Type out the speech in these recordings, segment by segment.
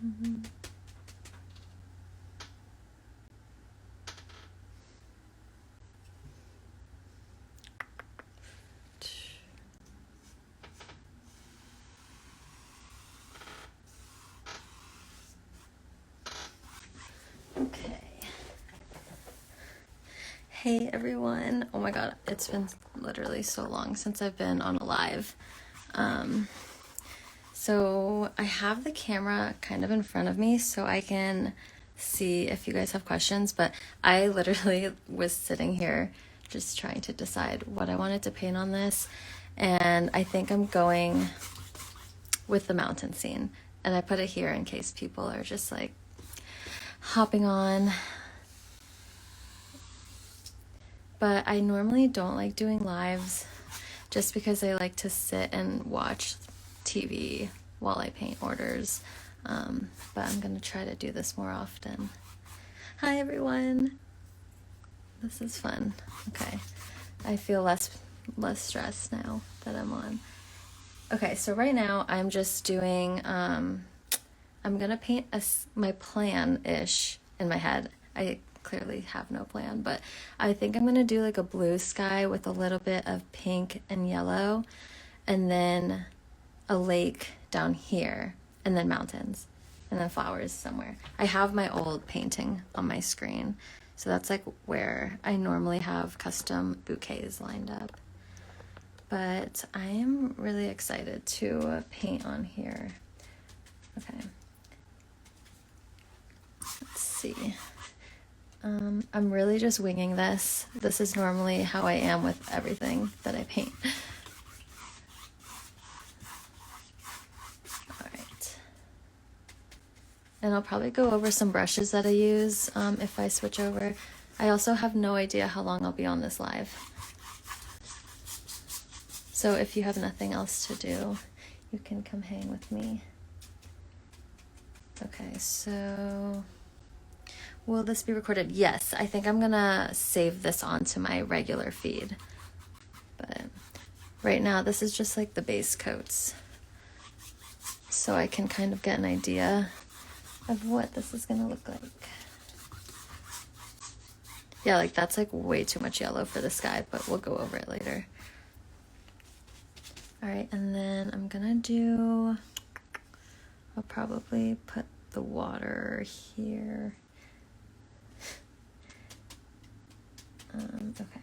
Okay. Hey everyone. Oh my god, it's been literally so long since I've been on a live. So I have the camera kind of in front of me so I can see if you guys have questions, but I literally was sitting here just trying to decide what I wanted to paint on this, and I think I'm going with the mountain scene, and I put it here in case people are just like hopping on. But I normally don't like doing lives just because I like to sit and watch TV while I paint orders. But I'm gonna try to do this more often. Hi everyone. This is fun. Okay. I feel less stressed now that I'm on. Okay, so right now I'm just doing, I'm gonna paint my plan-ish in my head. I clearly have no plan, but I think I'm gonna do like a blue sky with a little bit of pink and yellow, and then a lake down here, and then mountains, and then flowers somewhere. I have my old painting on my screen, so that's like where I normally have custom bouquets lined up. But I am really excited to paint on here. Okay. Let's see. I'm really just winging this. This is normally how I am with everything that I paint. Alright. And I'll probably go over some brushes that I use if I switch over. I also have no idea how long I'll be on this live. So if you have nothing else to do, you can come hang with me. Okay, so will this be recorded? Yes, I think I'm gonna save this onto my regular feed. But right now, this is just like the base coats. So I can kind of get an idea of what this is gonna look like. Yeah, like that's like way too much yellow for the sky, but we'll go over it later. All right, and then I'm gonna do, I'll probably put the water here. Okay.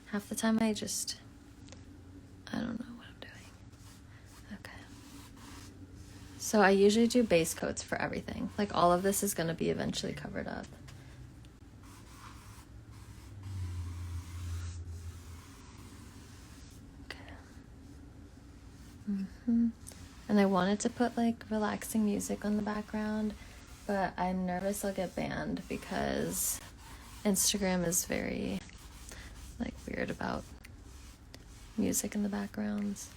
Half the time I don't know what I'm doing. Okay. So I usually do base coats for everything. Like all of this is gonna be eventually covered up. And I wanted to put like relaxing music on the background, but I'm nervous I'll get banned because Instagram is very like weird about music in the backgrounds.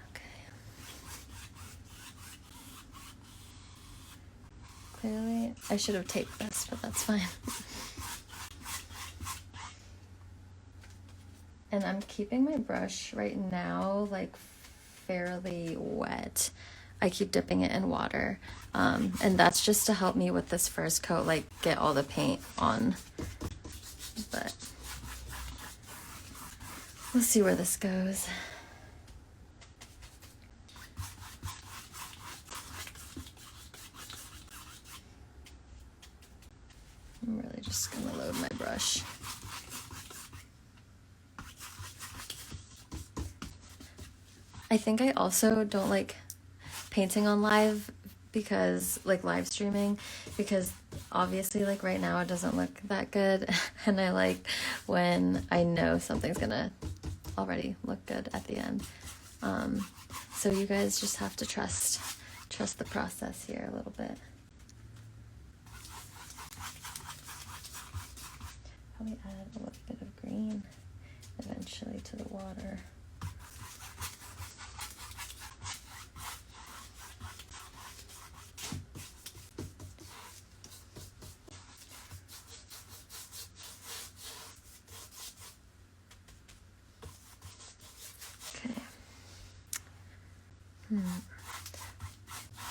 Okay. Clearly, I should have taped this, but that's fine. And I'm keeping my brush right now like fairly wet. I keep dipping it in water. And that's just to help me with this first coat, like get all the paint on. But we'll see where this goes. I'm really just gonna load my brush. I think I also don't like painting on live because like live streaming, because obviously like right now it doesn't look that good, and I like when I know something's gonna already look good at the end. So you guys just have to trust the process here a little bit. Probably add a little bit of green eventually to the water.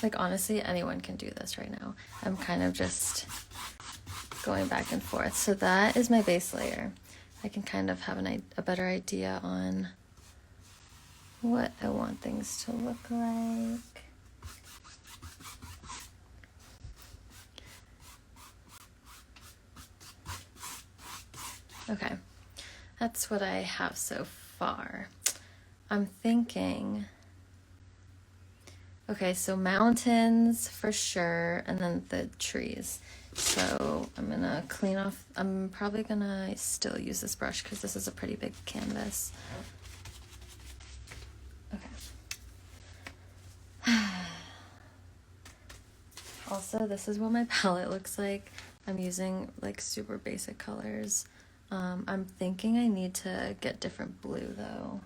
Like, honestly, anyone can do this right now. I'm kind of just going back and forth. So that is my base layer. I can kind of have a better idea on what I want things to look like. Okay, that's what I have so far. I'm thinking, okay, so mountains for sure, and then the trees. So I'm gonna clean off, I'm probably gonna still use this brush because this is a pretty big canvas. Okay. Also, this is what my palette looks like. I'm using like super basic colors. I'm thinking I need to get different blue though,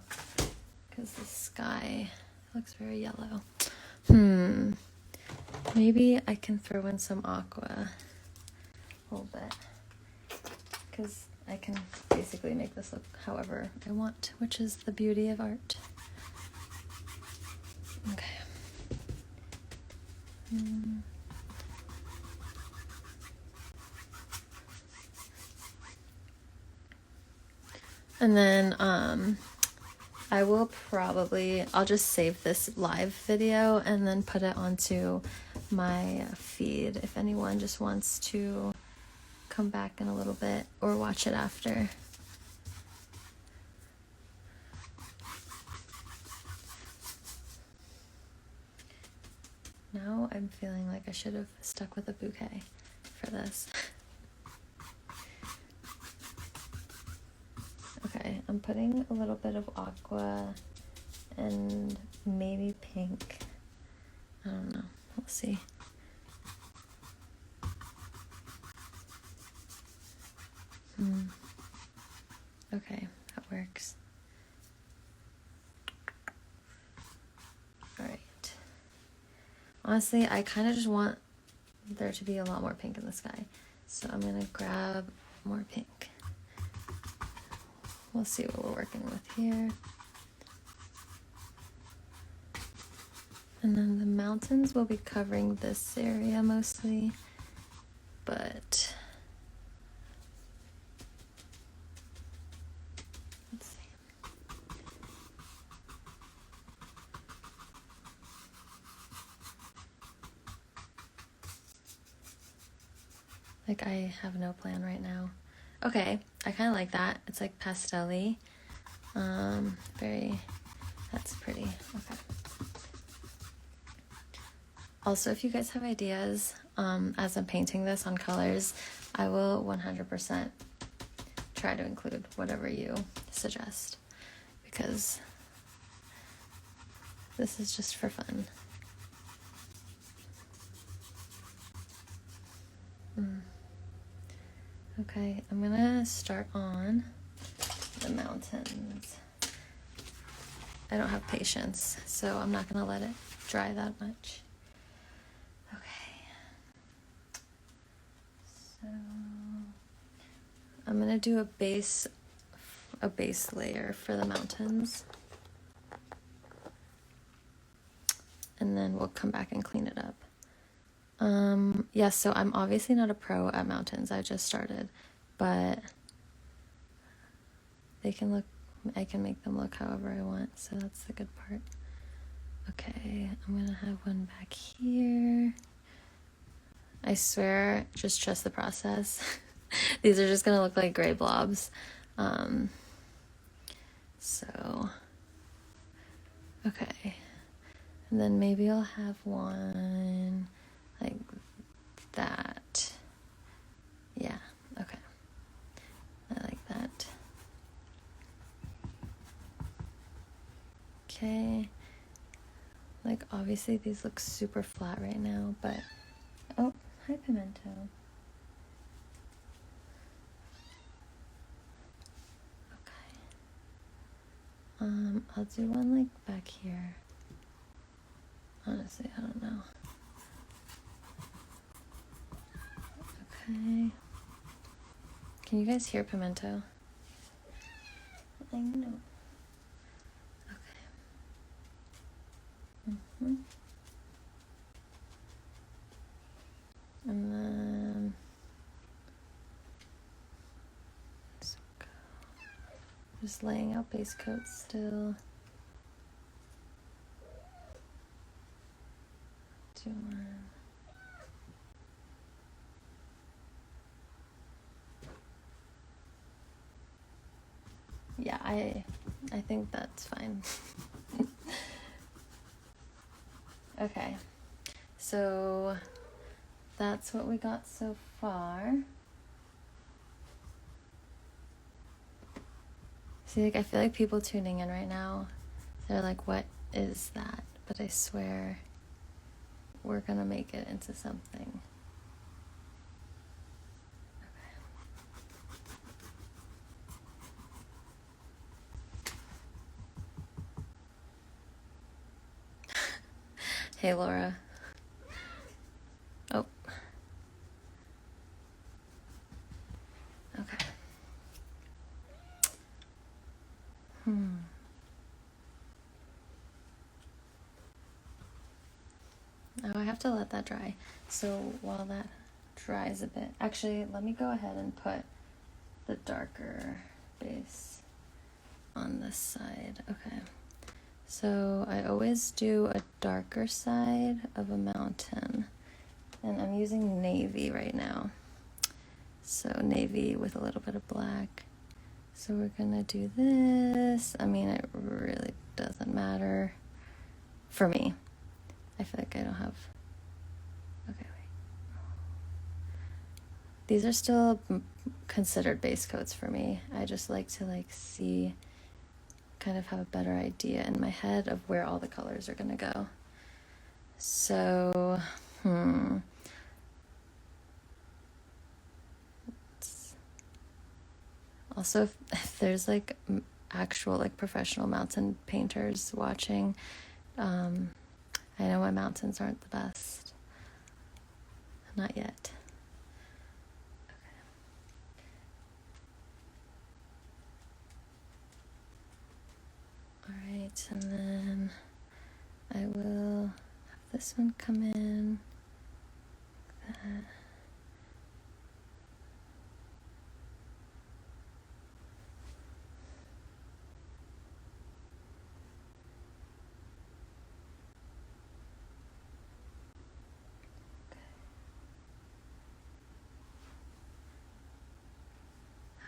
because the sky looks very yellow. Maybe I can throw in some aqua a little bit, because I can basically make this look however I want, which is the beauty of art. Okay. And then I'll just save this live video and then put it onto my feed if anyone just wants to come back in a little bit or watch it after. Now I'm feeling like I should have stuck with a bouquet for this. Okay, I'm putting a little bit of aqua and maybe pink. I don't know. We'll see. Okay, that works. All right. Honestly, I kind of just want there to be a lot more pink in the sky. So I'm going to grab more pink. We'll see what we're working with here. And then the mountains will be covering this area mostly, but let's see. Like, I have no plan right now. Okay, I kind of like that. It's like pastel-y. That's pretty. Okay. Also, if you guys have ideas, as I'm painting this on colors, I will 100% try to include whatever you suggest, because this is just for fun. Okay, I'm gonna start on the mountains. I don't have patience, so I'm not gonna let it dry that much. Okay. So I'm gonna do a base layer for the mountains. And then we'll come back and clean it up. Yes, so I'm obviously not a pro at mountains. I just started, but I can make them look however I want, so that's the good part. Okay, I'm gonna have one back here. I swear, just trust the process. These are just gonna look like gray blobs. So, okay. And then maybe I'll have one like that. Yeah, okay. I like that. Okay. Like, obviously these look super flat right now, but oh, hi Pimento. Okay. I'll do one like back here. Honestly, I don't know. Okay. Can you guys hear Pimento? I know. Okay. Just laying out base coats still. Yeah, I think that's fine. Okay, so that's what we got so far. See, like, I feel like people tuning in right now, they're like, what is that? But I swear we're gonna make it into something. Hey, Laura. Oh. Okay. Oh, I have to let that dry. So while that dries a bit, actually, let me go ahead and put the darker base on this side. Okay. So I always do a darker side of a mountain, and I'm using navy right now. So navy with a little bit of black. So we're gonna do this. I mean, it really doesn't matter for me. I feel like I don't have, okay, wait. These are still considered base coats for me. I just like to see, kind of have a better idea in my head of where all the colors are gonna go. So, also, if there's actual professional mountain painters watching, I know my mountains aren't the best. Not yet. Okay. Alright, and then I will have this one come in. Like that.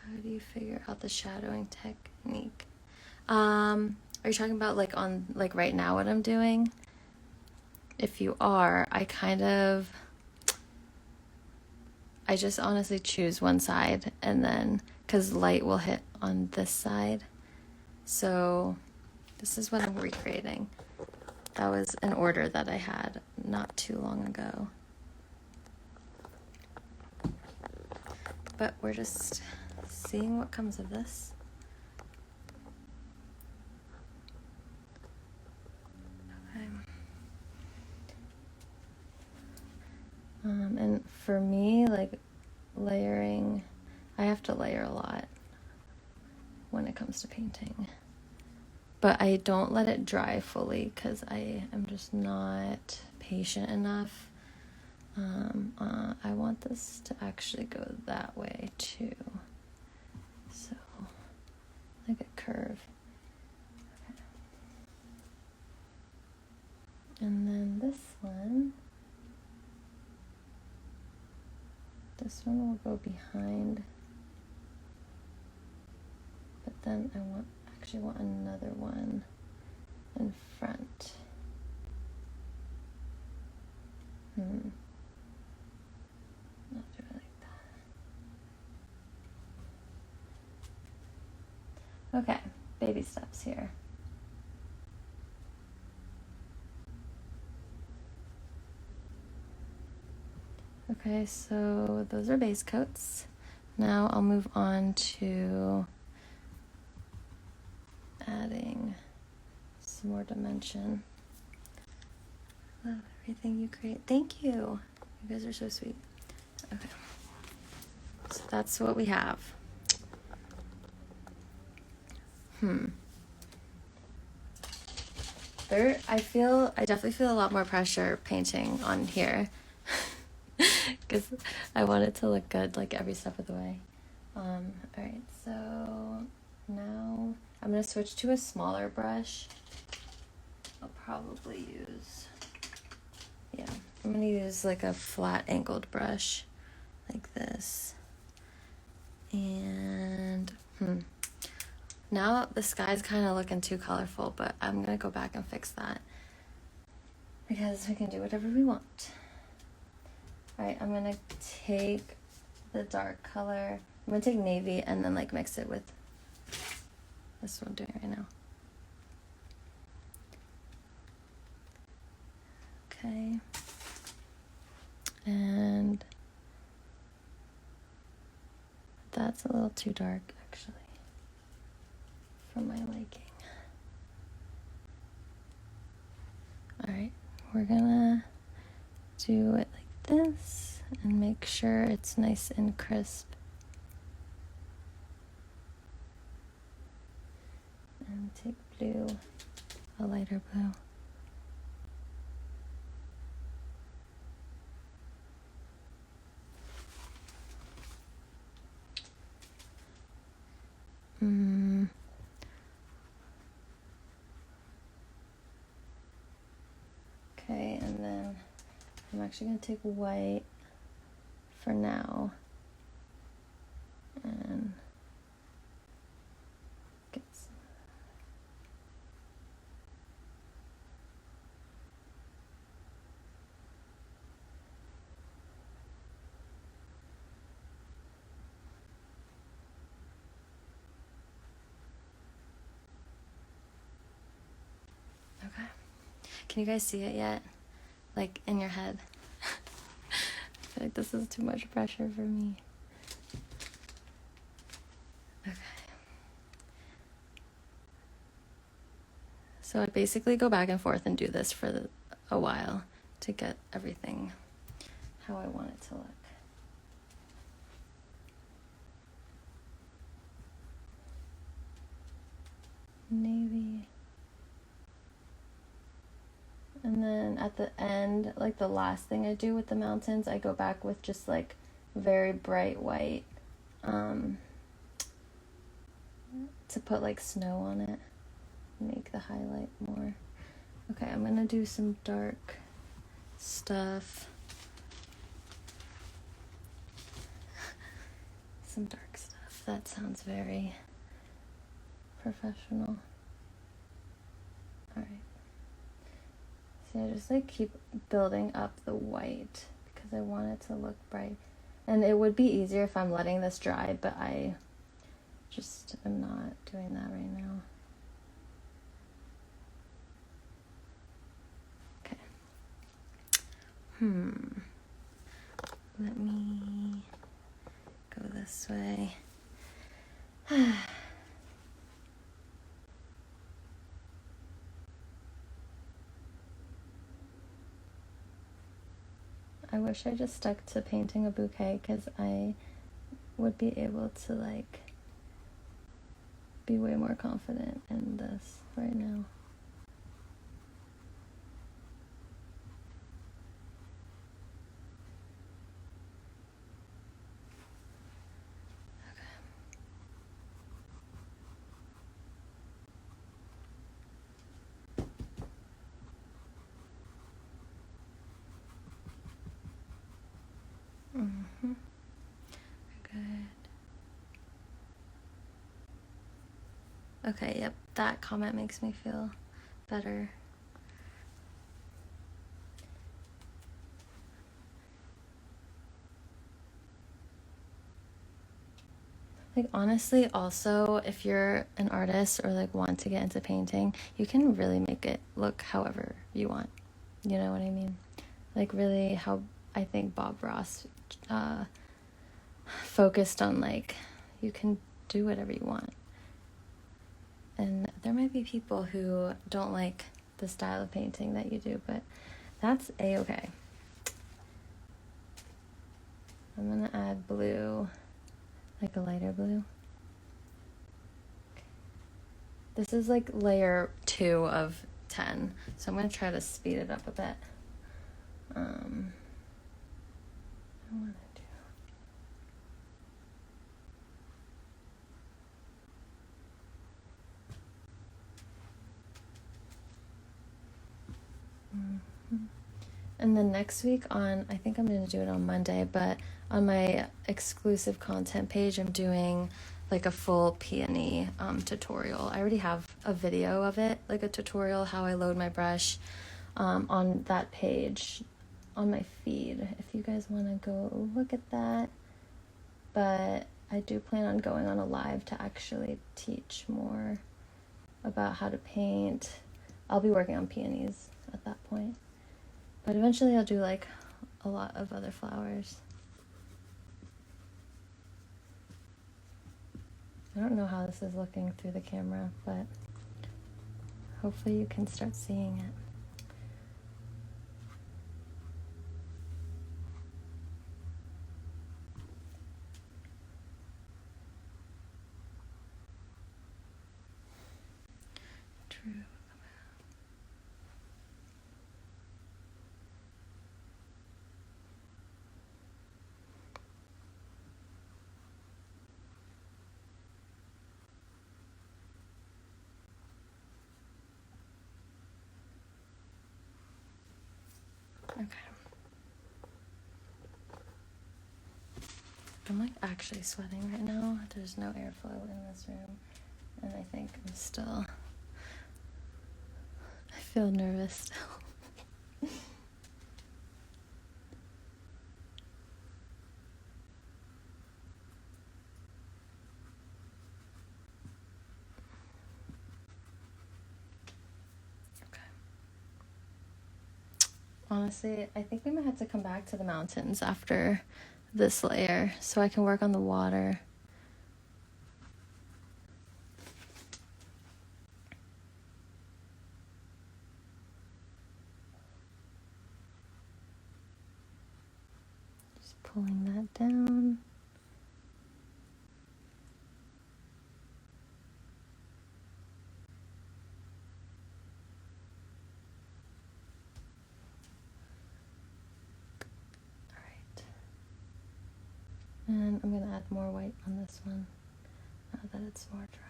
How do you figure out the shadowing technique? Are you talking about on right now what I'm doing? If you are, I just honestly choose one side, and then because light will hit on this side. So this is what I'm recreating. That was an order that I had not too long ago. But we're just seeing what comes of this. Okay. And for me, layering, I have to layer a lot when it comes to painting. But I don't let it dry fully because I am just not patient enough. I want this to actually go that way too. So, like a curve. Okay. And then this one will go behind. But then I actually want another one in front. Not do it like that. Okay, baby steps here. Okay, so those are base coats. Now I'll move on to adding some more dimension. Love everything you create. Thank you. You guys are so sweet. Okay. So that's what we have. I definitely feel a lot more pressure painting on here because I want it to look good every step of the way. Alright, so now I'm going to switch to a smaller brush. I'll probably use, yeah, I'm going to use like a flat angled brush like this. And now the sky's kind of looking too colorful, but I'm going to go back and fix that because we can do whatever we want. All right, I'm going to take the dark color. I'm going to take navy and then like mix it with, this is what I'm doing right now. Okay. And that's a little too dark actually for my liking. All right, we're gonna do it like this and make sure it's nice and crisp. And take blue, a lighter blue. Okay, and then I'm actually going to take white for now and get some. Okay. Can you guys see it yet? Like in your head? I feel like this is too much pressure for me. Okay. So I basically go back and forth and do this for a while to get everything how I want it to look. Navy. And then at the end, like the last thing I do with the mountains, I go back with just like very bright white to put like snow on it, make the highlight more. Okay, I'm gonna do some dark stuff. Some dark stuff. That sounds very professional. All right. So I just like keep building up the white because I want it to look bright. And it would be easier if I'm letting this dry, but I just am not doing that right now. Okay. Let me go this way. I wish I just stuck to painting a bouquet because I would be able to like be way more confident in this right now. Good. Okay, yep, that comment makes me feel better. Like honestly, also, if you're an artist or like want to get into painting, you can really make it look however you want. You know what I mean? Like really how I think Bob Ross focused on like you can do whatever you want. And there might be people who don't like the style of painting that you do, but that's a-okay. I'm gonna add blue, like a lighter blue. This is like layer 2 of 10, so I'm gonna try to speed it up a bit. I wanna do. And then next week on, I think I'm going to do it on Monday, but on my exclusive content page, I'm doing like a full peony tutorial. I already have a video of it, like a tutorial how I load my brush on that page on my feed if you guys want to go look at that. But I do plan on going on a live to actually teach more about how to paint. I'll be working on peonies at that point. But eventually I'll do like a lot of other flowers. I don't know how this is looking through the camera, but hopefully you can start seeing it. True. Okay. I'm like actually sweating right now. There's no airflow in this room. And I think I'm still, I feel nervous still. Honestly, I think we might have to come back to the mountains after this layer so I can work on the water. Just pulling that down. And I'm going to add more white on this one now that it's more dry.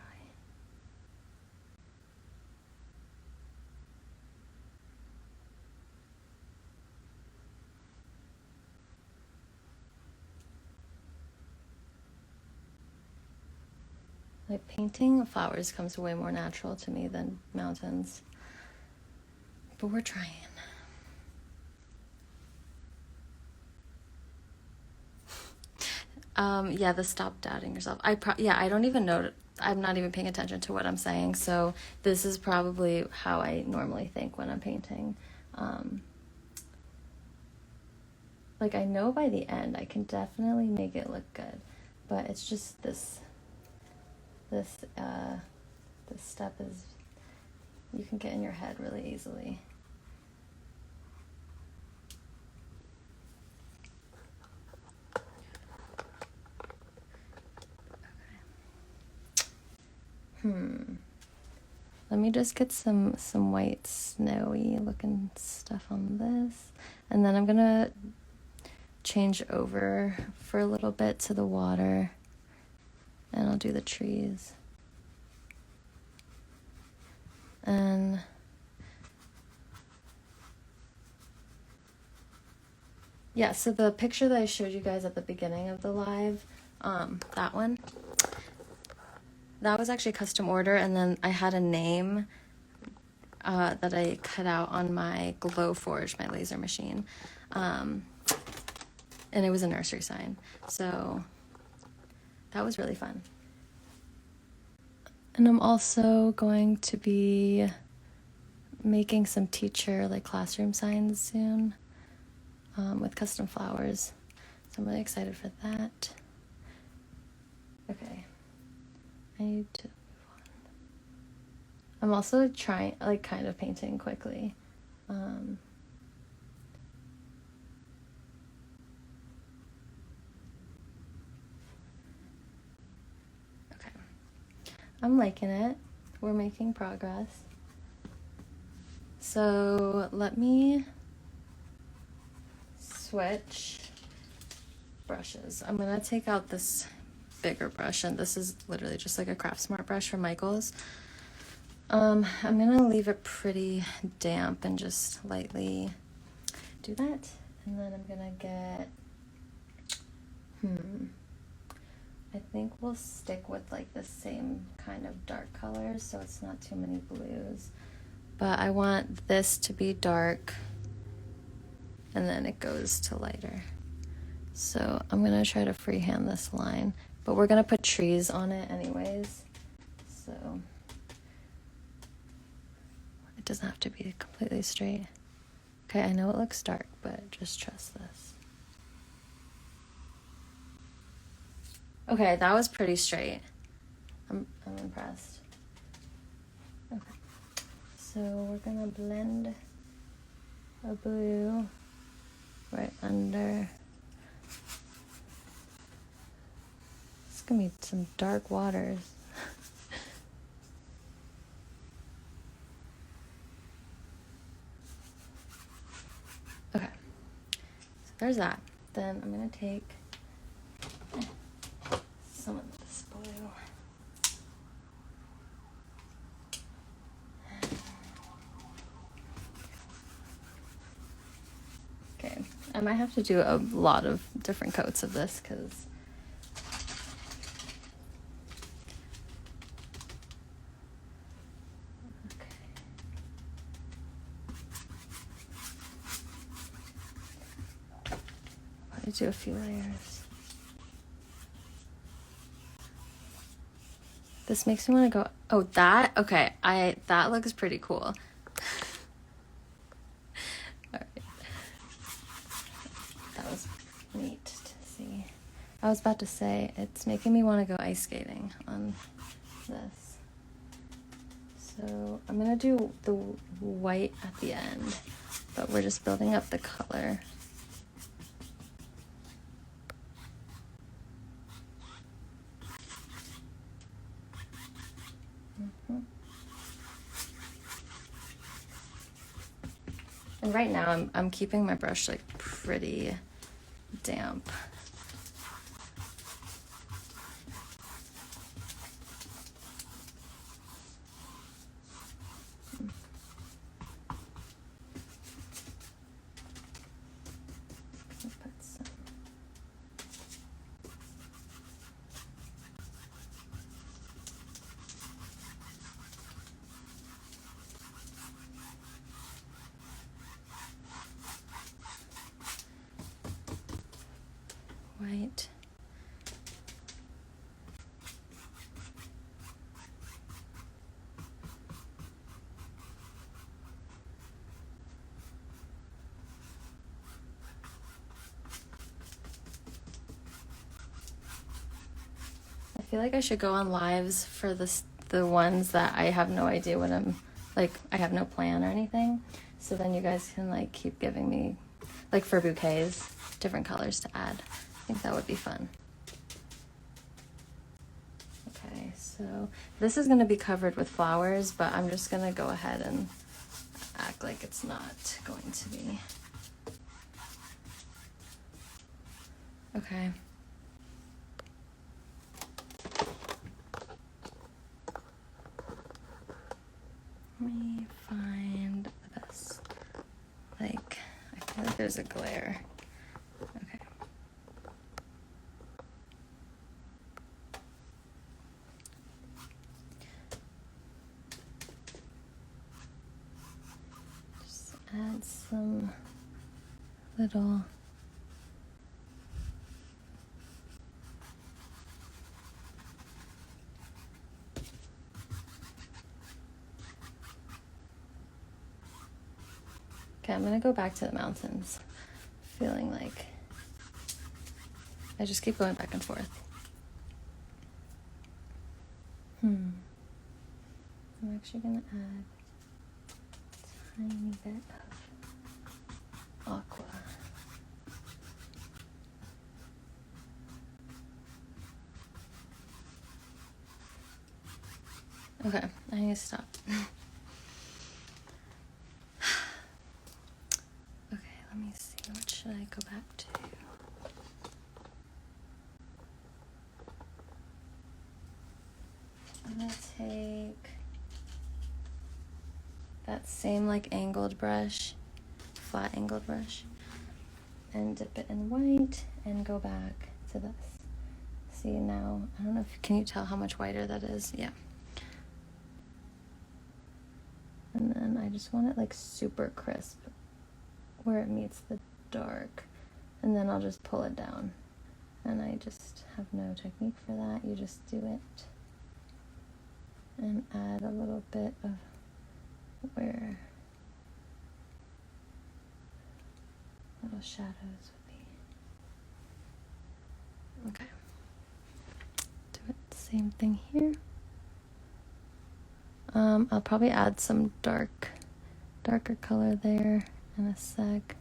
Like painting flowers comes way more natural to me than mountains. But we're trying. Yeah, the stop doubting yourself. I don't even know. I'm not even paying attention to what I'm saying. So this is probably how I normally think when I'm painting. Like I know by the end I can definitely make it look good, but it's just this step is, you can get in your head really easily. Let me just get some white snowy looking stuff on this, and then I'm gonna change over for a little bit to the water, and I'll do the trees. And yeah, so the picture that I showed you guys at the beginning of the live, that one, that was actually a custom order, and then I had a name that I cut out on my Glowforge, my laser machine, and it was a nursery sign, so that was really fun. And I'm also going to be making some teacher, like classroom signs soon, with custom flowers, so I'm really excited for that. Okay. I need to move on. I'm also trying, like, kind of painting quickly. Okay. I'm liking it. We're making progress. So let me switch brushes. I'm going to take out this bigger brush, and this is literally just like a Craft Smart brush from Michaels. I'm gonna leave it pretty damp and just lightly do that. And then I'm gonna get, I think we'll stick with like the same kind of dark colors so it's not too many blues. But I want this to be dark and then it goes to lighter. So I'm gonna try to freehand this line, but we're gonna put trees on it anyways. So it doesn't have to be completely straight. Okay, I know it looks dark, but just trust this. Okay, that was pretty straight. I'm impressed. Okay, so we're gonna blend a blue right under. It's gonna be some dark waters. Okay, so there's that. Then I'm gonna take some of this blue. Okay, I might have to do a lot of different coats of this because I do a few layers. This makes me want to go, oh, that, okay, that looks pretty cool. All right. That was neat to see. I was about to say, it's making me want to go ice skating on this. So I'm gonna do the white at the end, but we're just building up the color. And right now I'm keeping my brush like pretty damp. Put some. White. I feel like I should go on lives for the ones that I have no idea what I'm, like, I have no plan or anything. So then you guys can like keep giving me, like for bouquets, different colors to add. I think that would be fun. Okay, so this is gonna be covered with flowers, but I'm just gonna go ahead and act like it's not going to be. Okay. Let me find this. Like, I feel like there's a glare. Okay. Just add some little Okay, I'm gonna go back to the mountains. Feeling like I just keep going back and forth. I'm actually gonna add a tiny bit of aqua. Okay, I need to stop. Okay, let me see. What should I go back to? I'm gonna take that same like angled brush, flat angled brush, and dip it in white and go back to this. See now, I don't know if, can you tell how much whiter that is? Yeah. And then I just want it like super crisp where it meets the dark. And then I'll just pull it down. And I just have no technique for that. You just do it. And add a little bit of where little shadows would be. Okay. Do it the same thing here. I'll probably add some darker color there in a sec.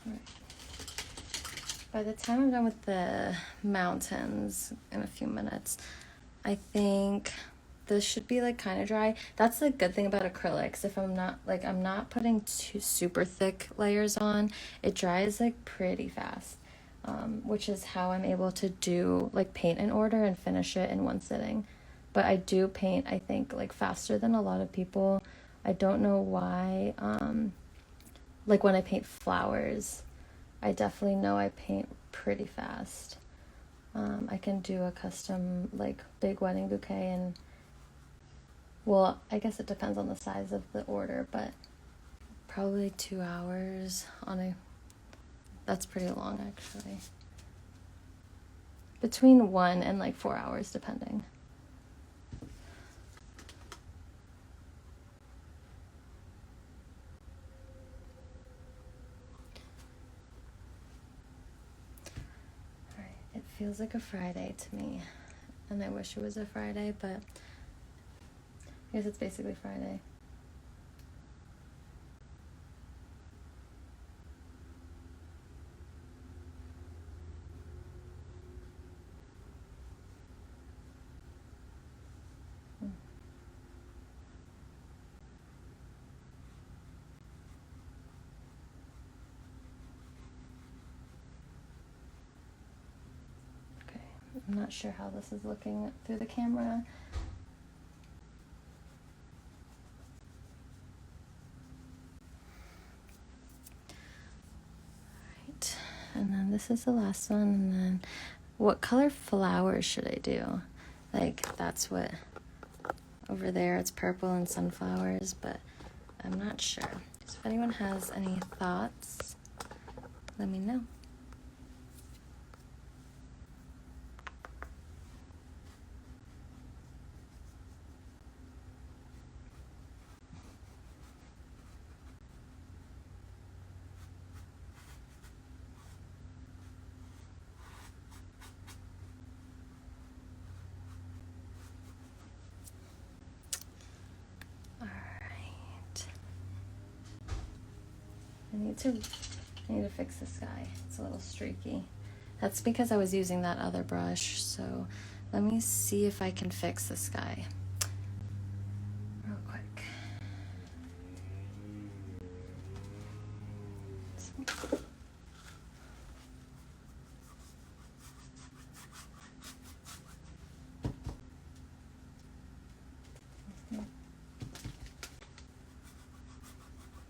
Right. By the time I'm done with the mountains in a few minutes, I think this should be like kind of dry. That's the good thing about acrylics. If I'm not putting too super thick layers on, it dries like pretty fast, which is how I'm able to do like paint in order and finish it in one sitting. But I do paint, I think, like faster than a lot of people. I don't know why. Like when I paint flowers, I definitely know I paint pretty fast. I can do a custom like big wedding bouquet and, well, I guess it depends on the size of the order, but probably 2 hours on a, that's pretty long actually. Between 1 and like 4 hours depending. It feels like a Friday to me, and I wish it was a Friday, but I guess it's basically Friday. I'm not sure how this is looking through the camera. Right, and then this is the last one, and then what color flowers should I do? Like, that's what, over there it's purple and sunflowers, but I'm not sure. So if anyone has any thoughts, let me know. I need to fix this guy. It's a little streaky. That's because I was using that other brush, so let me see if I can fix this guy real quick.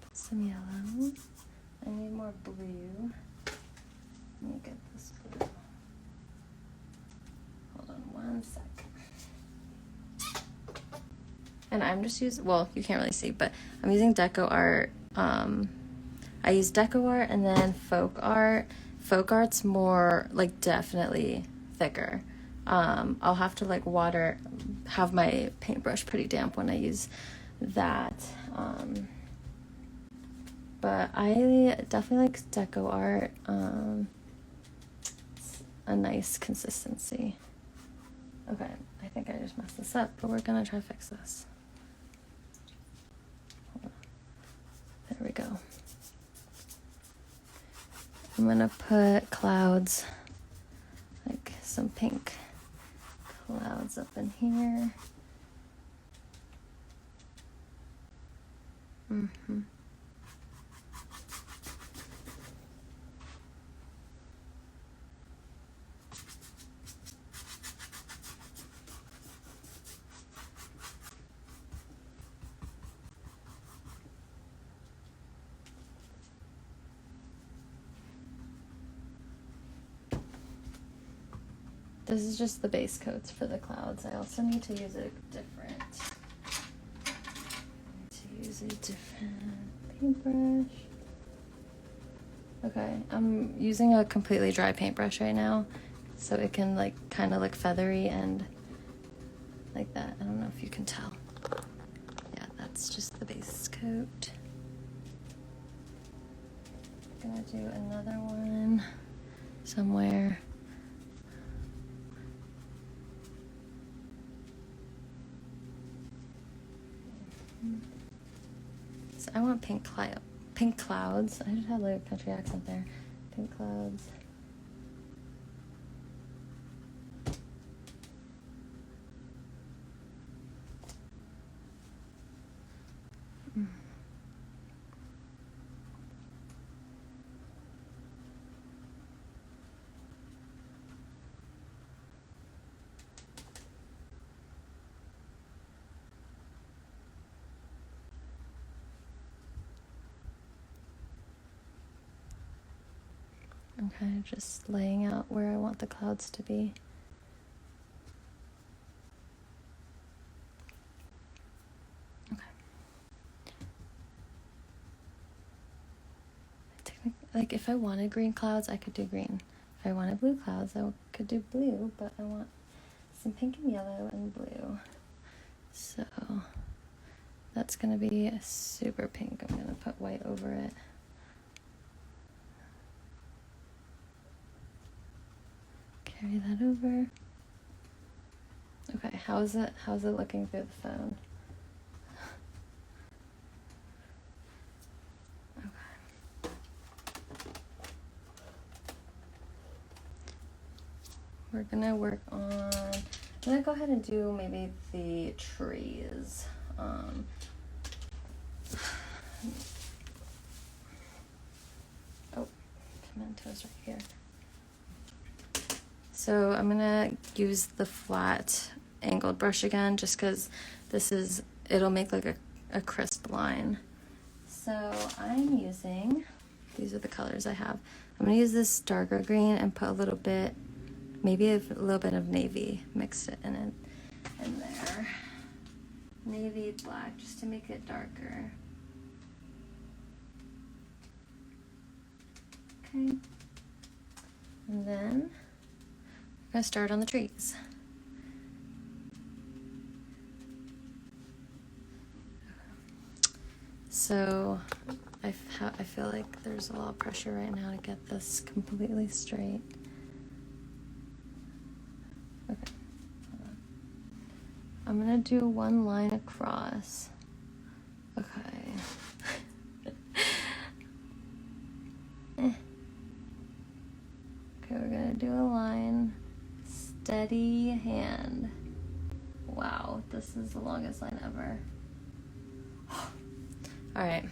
Put some yellow. I need more blue. Let me get this blue. Hold on one sec. And I'm just using, well, you can't really see, but I'm using deco art. I use deco art and then folk art. Folk art's more like definitely thicker. I'll have to like have my paintbrush pretty damp when I use that. But I definitely like deco art. It's a nice consistency. Okay, I think I just messed this up, but we're gonna try to fix this. gonna put clouds, like some pink clouds up in here. This is just the base coats for the clouds. I also need to use a different paintbrush. Okay, I'm using a completely dry paintbrush right now, so it can like kind of look feathery and like that. I don't know if you can tell. Yeah, that's just the base coat. I'm gonna do another one somewhere. So I want pink clouds. I just had like a country accent there. Pink clouds. I'm kind of just laying out where I want the clouds to be. Okay. Like if I wanted green clouds, I could do green. If I wanted blue clouds, I could do blue, but I want some pink and yellow and blue. So that's gonna be a super pink. I'm gonna put white over it. Carry that over. Okay, how's it looking through the phone? Okay. We're gonna work on, I'm gonna go ahead and do maybe the trees. Oh, pimentos right here. So I'm gonna use the flat angled brush again, just because it'll make like a crisp line. So I'm using, these are the colors I have. I'm gonna use this darker green and put a little bit, maybe a little bit of navy, mix it in there. Navy black, just to make it darker. Okay. And then I'm gonna start on the trees. So I feel like there's a lot of pressure right now to get this completely straight. Okay, hold on. I'm gonna do one line across. Okay. Okay, we're gonna do a line. Steady hand. Wow, this is the longest line ever. All right.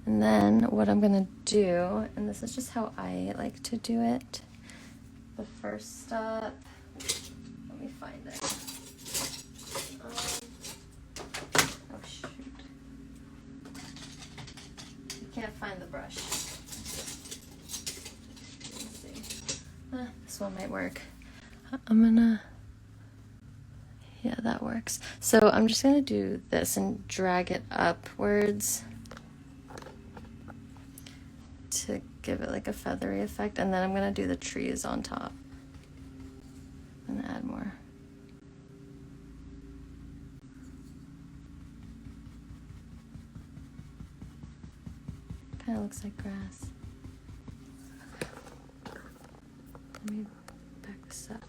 And then what I'm gonna do, and this is just how I like to do it. The first step, let me find it. Oh shoot. You can't find the brush. Let's see. This one might work. Yeah, that works. So I'm just gonna do this and drag it upwards to give it like a feathery effect, and then I'm gonna do the trees on top and add more. Kind of looks like grass. Let me back this up.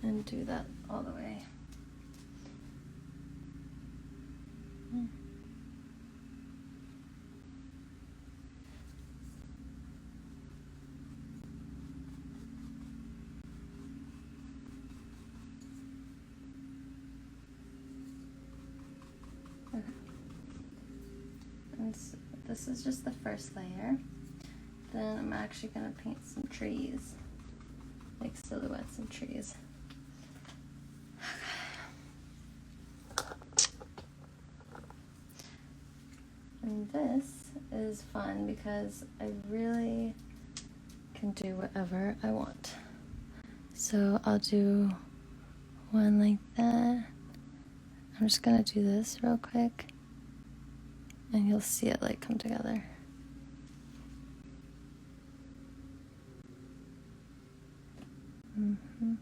And do that all the way. this is just the first layer. Then I'm actually gonna paint some trees, like silhouettes of trees. And this is fun because I really can do whatever I want. So I'll do one like that. I'm just gonna do this real quick and you'll see it like come together. Mm-hmm.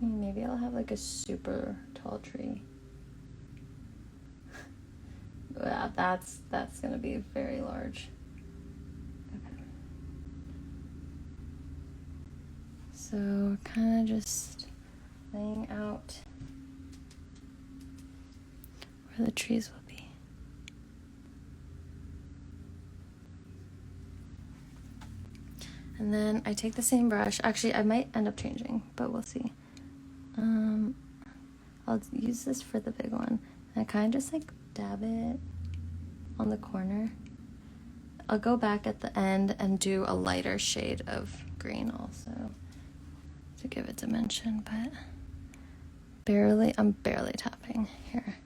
Maybe I'll have like a super tall tree. Yeah, that's gonna be very large. Okay. So kind of just laying out where the trees will be. And then I take the same brush. Actually, I might end up changing, but we'll see. I'll use this for the big one. And I kind of just like dab it on the corner. I'll go back at the end and do a lighter shade of green also to give it dimension, but I'm barely tapping here.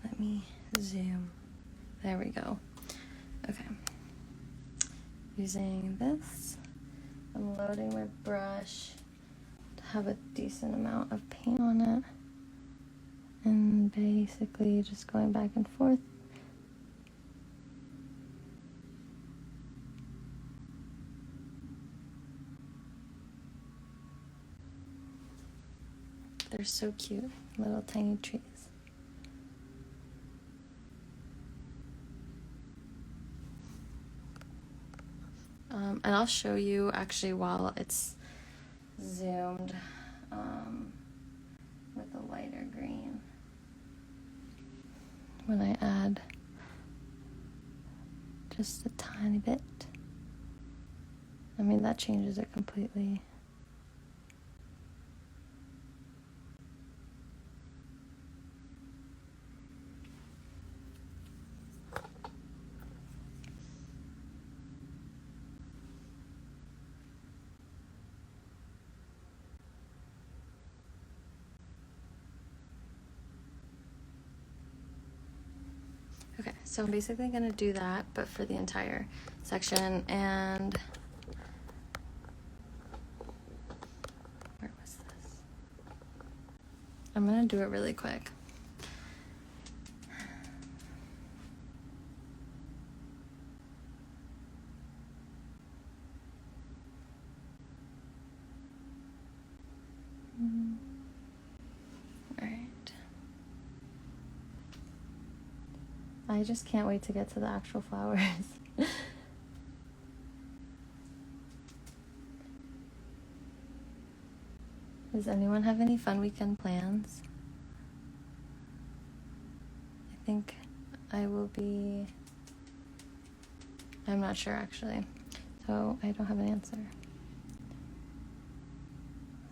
Let me zoom. There we go. Okay. Using this, I'm loading my brush to have a decent amount of paint on it. And basically just going back and forth. They're so cute, little tiny trees. And I'll show you actually while it's zoomed with a lighter green. When I add just a tiny bit. I mean, that changes it completely. Okay, so I'm basically gonna do that, but for the entire section, and where was this? I'm gonna do it really quick. All right. I just can't wait to get to the actual flowers. Does anyone have any fun weekend plans? I think I will be... I'm not sure actually, so I don't have an answer.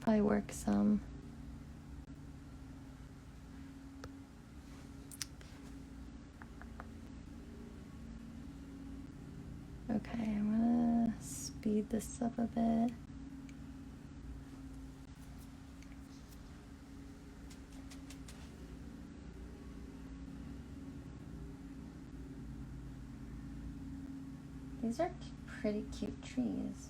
Probably work some. Okay, I'm gonna speed this up a bit. These are pretty cute trees.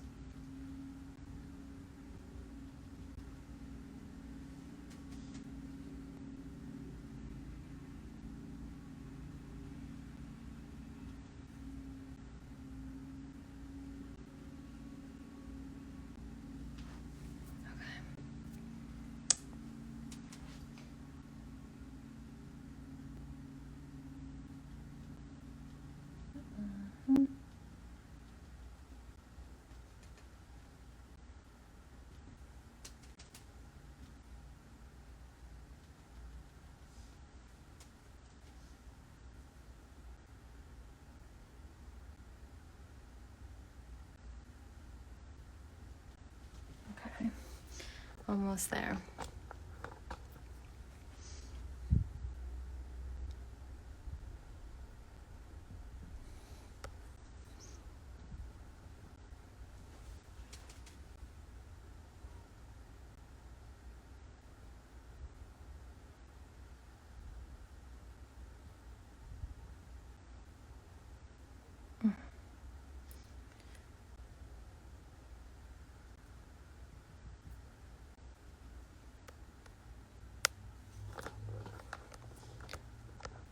almost there.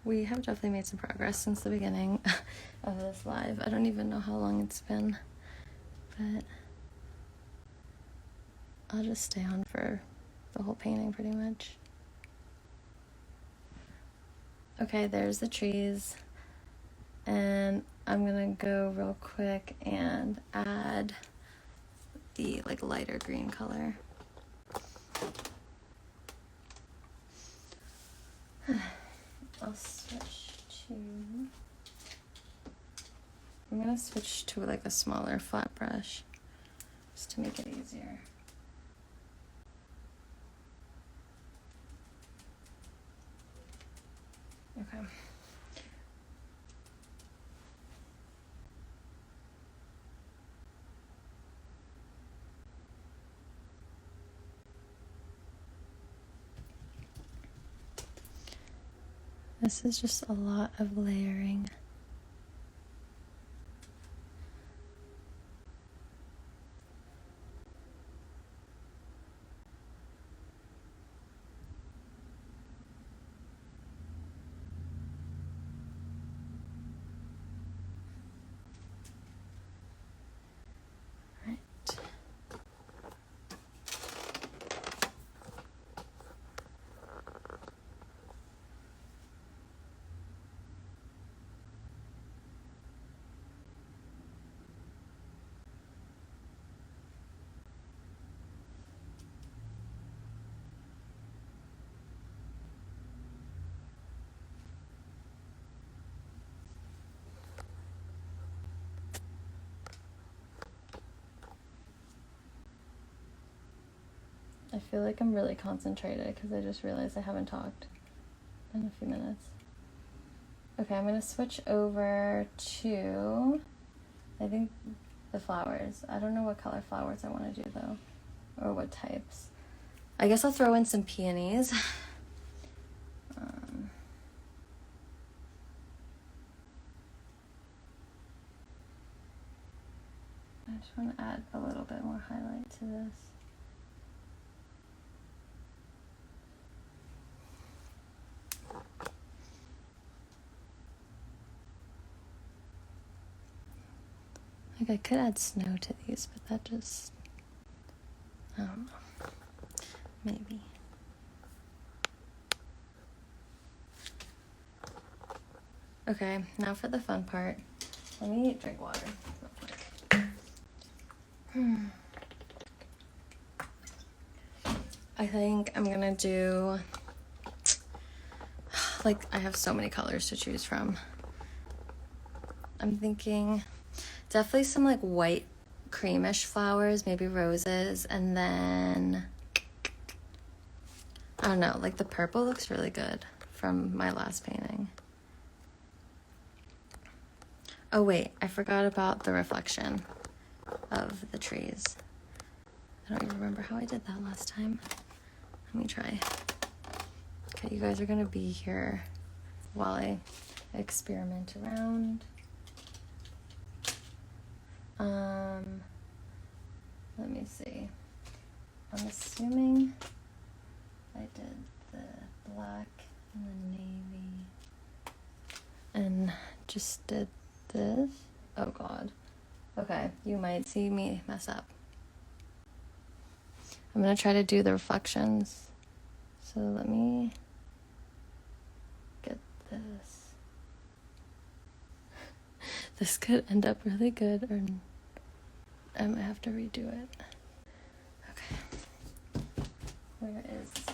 We have definitely made some progress since the beginning of this live. I don't even know how long it's been, but I'll just stay on for the whole painting pretty much. Okay, there's the trees, and I'm gonna go real quick and add the like lighter green color. I'll switch to, I'm gonna switch to like a smaller flat brush just to make it easier. Okay. This is just a lot of layering. I feel like I'm really concentrated because I just realized I haven't talked in a few minutes. Okay, I'm gonna switch over to, I think, the flowers. I don't know what color flowers I want to do though, or what types. I guess I'll throw in some peonies. I just want to add a little bit more highlight to this. Like I could add snow to these, but that just, I don't know, maybe. Okay, now for the fun part. Let me drink water real quick. I think I'm gonna do, like, I have so many colors to choose from. I'm thinking definitely some like white creamish flowers, maybe roses, and then I don't know, like the purple looks really good from my last painting. Oh wait, I forgot about the reflection of the trees. I don't even remember how I did that last time. Let me try. Okay, you guys are gonna be here while I experiment around. Let me see. I'm assuming I did the black and the navy and just did this. Oh god. Okay, you might see me mess up. I'm gonna try to do the reflections. So let me get this. This could end up really good, or I might have to redo it. Okay. Where is the...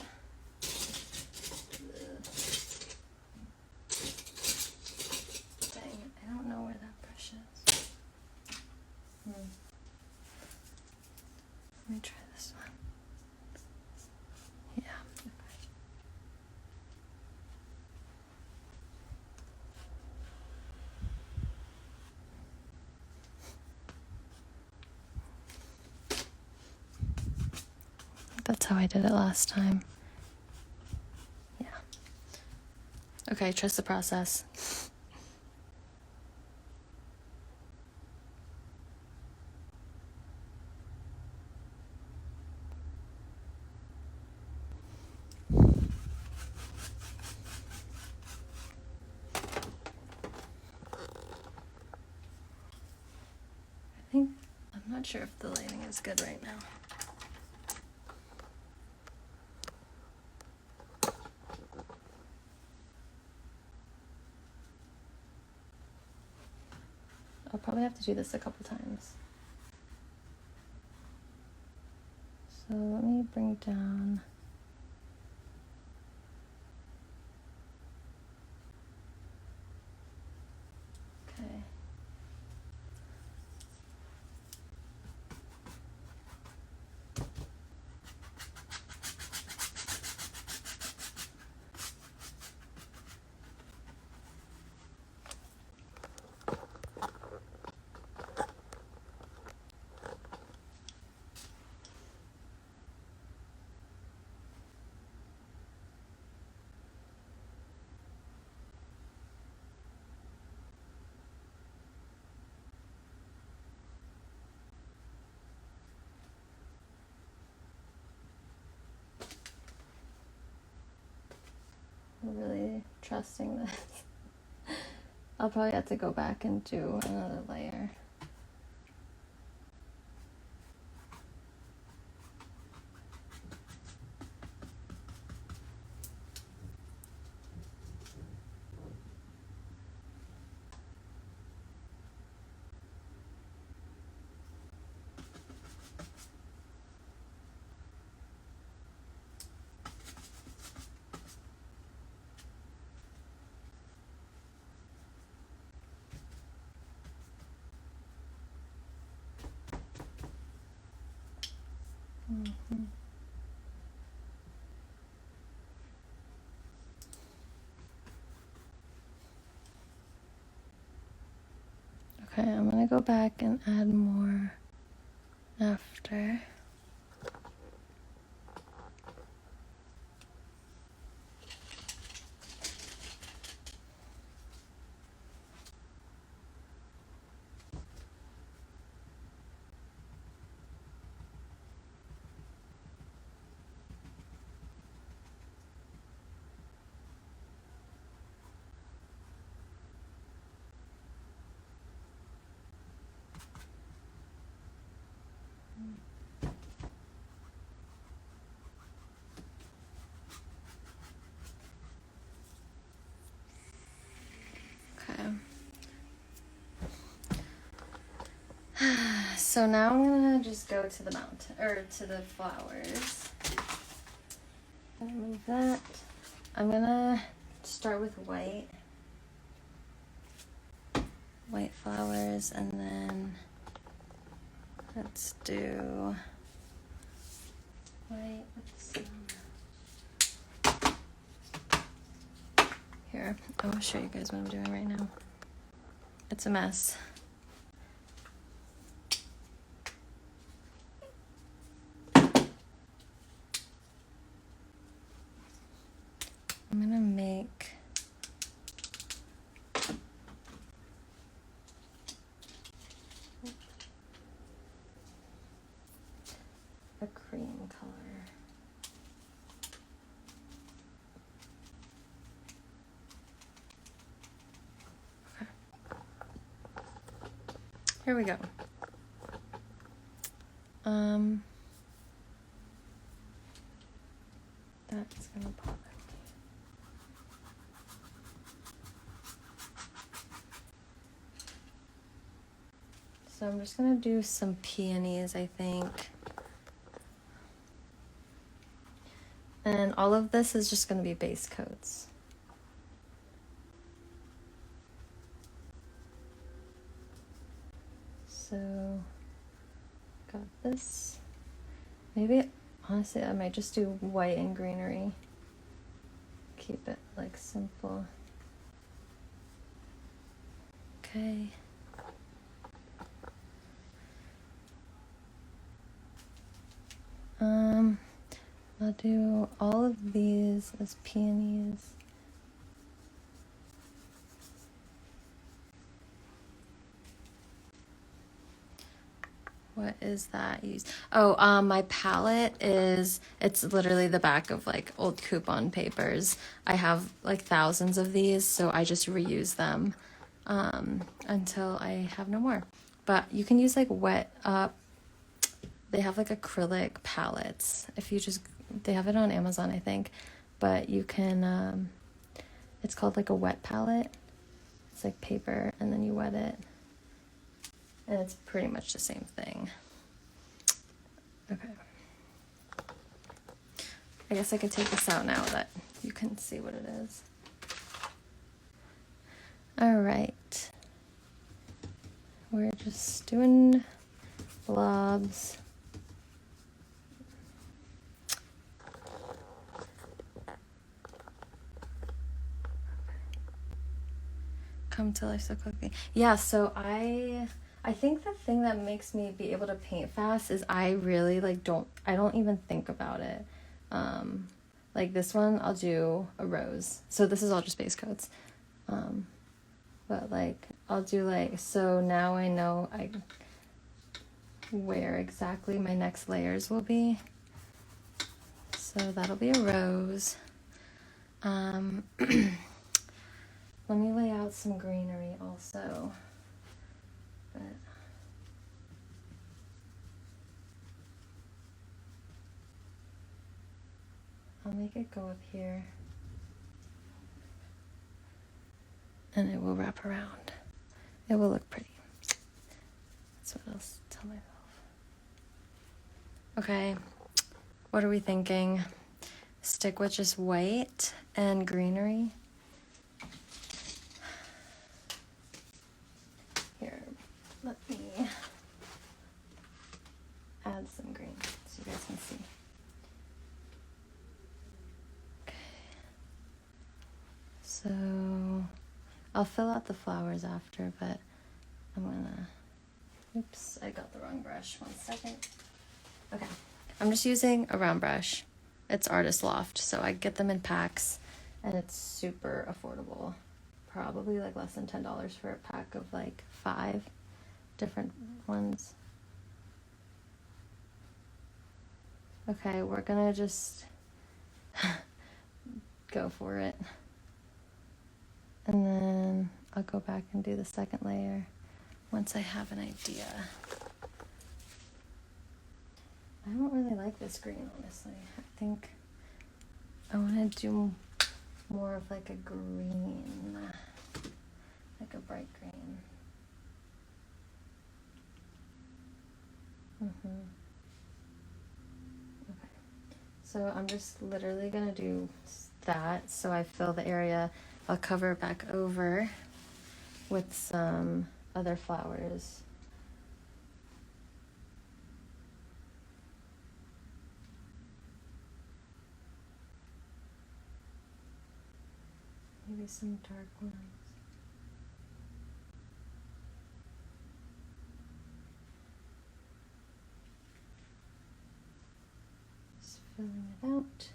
Dang it, I don't know where that brush is. Let me try this one. That's how I did it last time. Yeah. Okay, trust the process. I'm not sure if the lighting is good right now. I'll probably have to do this a couple times. So let me bring down. Okay. I'm really trusting this. I'll probably have to go back and do another layer. Mm-hmm. Okay, I'm gonna go back and add more after. Okay. So now I'm gonna just go to the mountain, or to the flowers. Remove that. I'm gonna start with white. White flowers, and then let's do white with some. Here, I will show you guys what I'm doing right now. It's a mess. I'm gonna make a cream color. Okay. Here we go. That's gonna pop. So I'm just gonna do some peonies, I think. And all of this is just gonna be base coats. So, got this. Maybe, honestly, I might just do white and greenery. Keep it like simple. Okay. I'll do all of these as peonies. What is that used? Oh, my palette is, it's literally the back of like old coupon papers. I have like thousands of these, so I just reuse them until I have no more. But you can use like wet they have like acrylic palettes. If you just, they have it on Amazon, I think. But you can, it's called like a wet palette. It's like paper and then you wet it. And it's pretty much the same thing. Okay. I guess I could take this out now that you can see what it is. All right. We're just doing blobs. Come to life so quickly. Yeah, so I think the thing that makes me be able to paint fast is I really like I don't even think about it. Like this one I'll do a rose. So this is all just base coats. But like I'll do like, so now I know where exactly my next layers will be. So that'll be a rose. Let me lay out some greenery also. But I'll make it go up here. And it will wrap around. It will look pretty. That's what I'll tell myself. Okay, what are we thinking? Stick with just white and greenery. Here, let me add some green so you guys can see. Okay. So I'll fill out the flowers after, but I'm gonna, oops, I got the wrong brush. 1 second. Okay, I'm just using a round brush. It's Artist Loft, so I get them in packs, and it's super affordable. Probably like less than $10 for a pack of like 5 different ones. Okay, we're gonna just go for it. And then I'll go back and do the second layer once I have an idea. I don't really like this green, honestly. I think I want to do more of like a green, like a bright green. Okay. So I'm just literally gonna do that. So I fill the area. I'll cover it back over with some other flowers. Maybe some dark ones. Just filling it out.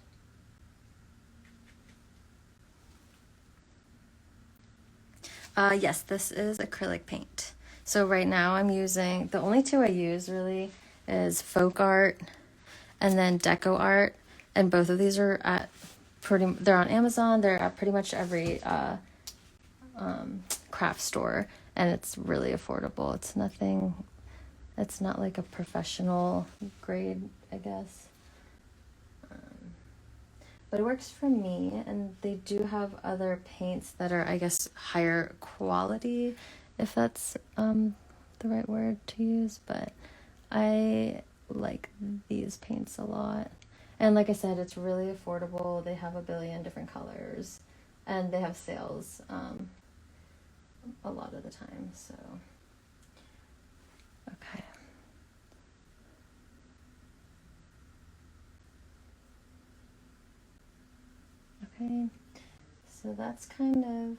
Yes, this is acrylic paint. So right now I'm using, the only two I use really is Folk Art and then Deco Art. And both of these are at they're on Amazon. They're at pretty much every craft store, and it's really affordable. It's nothing, it's not like a professional grade, I guess. But it works for me, and they do have other paints that are, I guess, higher quality, if that's the right word to use. But I like these paints a lot. And like I said, it's really affordable. They have a billion different colors, and they have sales a lot of the time. So, okay. Okay, so that's kind of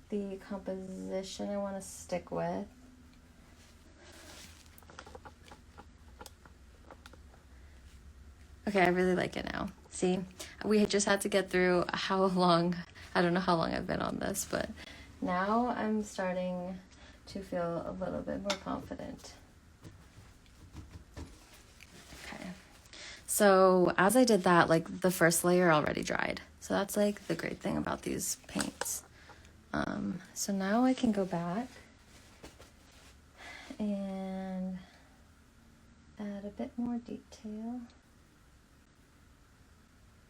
the composition I want to stick with. Okay, I really like it now. See, we just had to get through how long, I don't know how long I've been on this, but now I'm starting to feel a little bit more confident. Okay. So as I did that, like the first layer already dried. So that's like the great thing about these paints. So now I can go back and add a bit more detail.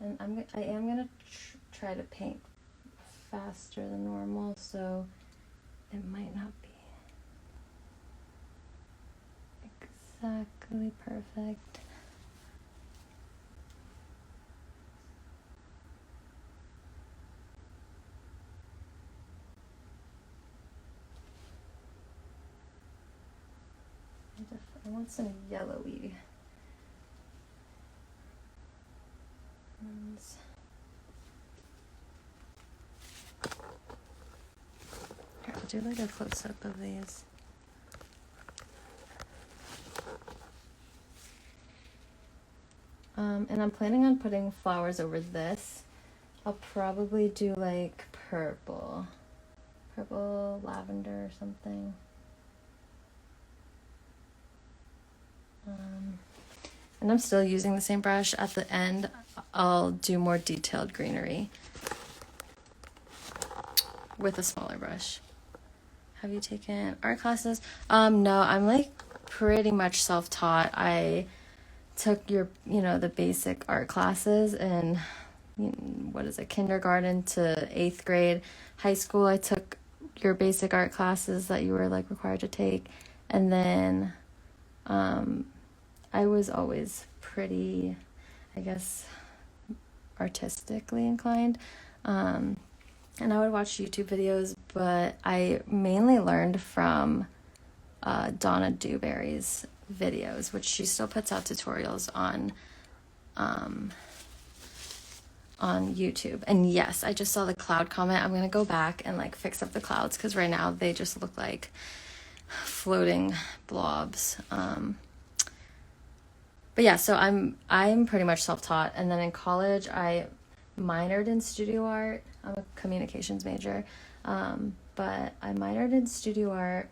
And I am gonna try to paint faster than normal, so it might not be exactly perfect. I want some yellowy ones. Here, I'll do like a close-up of these. And I'm planning on putting flowers over this. I'll probably do like purple, lavender or something. And I'm still using the same brush. At the end, I'll do more detailed greenery with a smaller brush. Have you taken art classes? No, I'm like pretty much self-taught. I took the basic art classes in, kindergarten to 8th grade. High school, I took your basic art classes that you were like required to take. And then I was always pretty, I guess, artistically inclined. And I would watch YouTube videos, but I mainly learned from Donna Dewberry's videos, which she still puts out tutorials on YouTube. And yes, I just saw the cloud comment. I'm gonna go back and like fix up the clouds because right now they just look like floating blobs. But yeah, so I'm pretty much self-taught. And then in college, I minored in studio art. I'm a communications major, but I minored in studio art,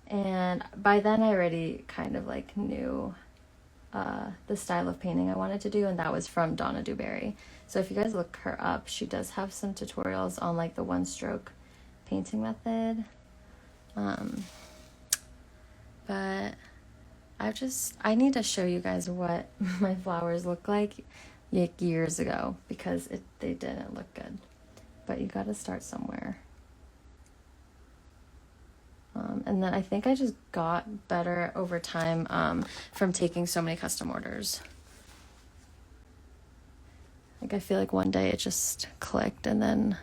and by then I already kind of like knew the style of painting I wanted to do, and that was from Donna Dewberry. So if you guys look her up, she does have some tutorials on like the one-stroke painting method. But I need to show you guys what my flowers look like years ago, because they didn't look good. But you gotta start somewhere. And then I think I just got better over time from taking so many custom orders. Like I feel like one day it just clicked, and then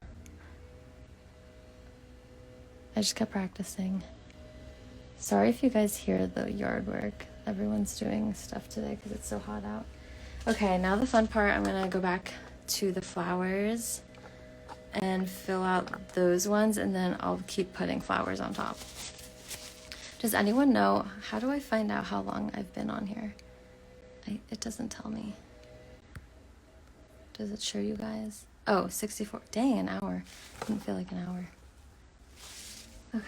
I just kept practicing. Sorry if you guys hear the yard work. Everyone's doing stuff today because it's so hot out. Okay, now the fun part. I'm gonna go back to the flowers and fill out those ones, and then I'll keep putting flowers on top. Does anyone know, how do I find out how long I've been on here? It doesn't tell me. Does it show you guys? Oh, 64. Dang, an hour. Didn't feel like an hour. Okay.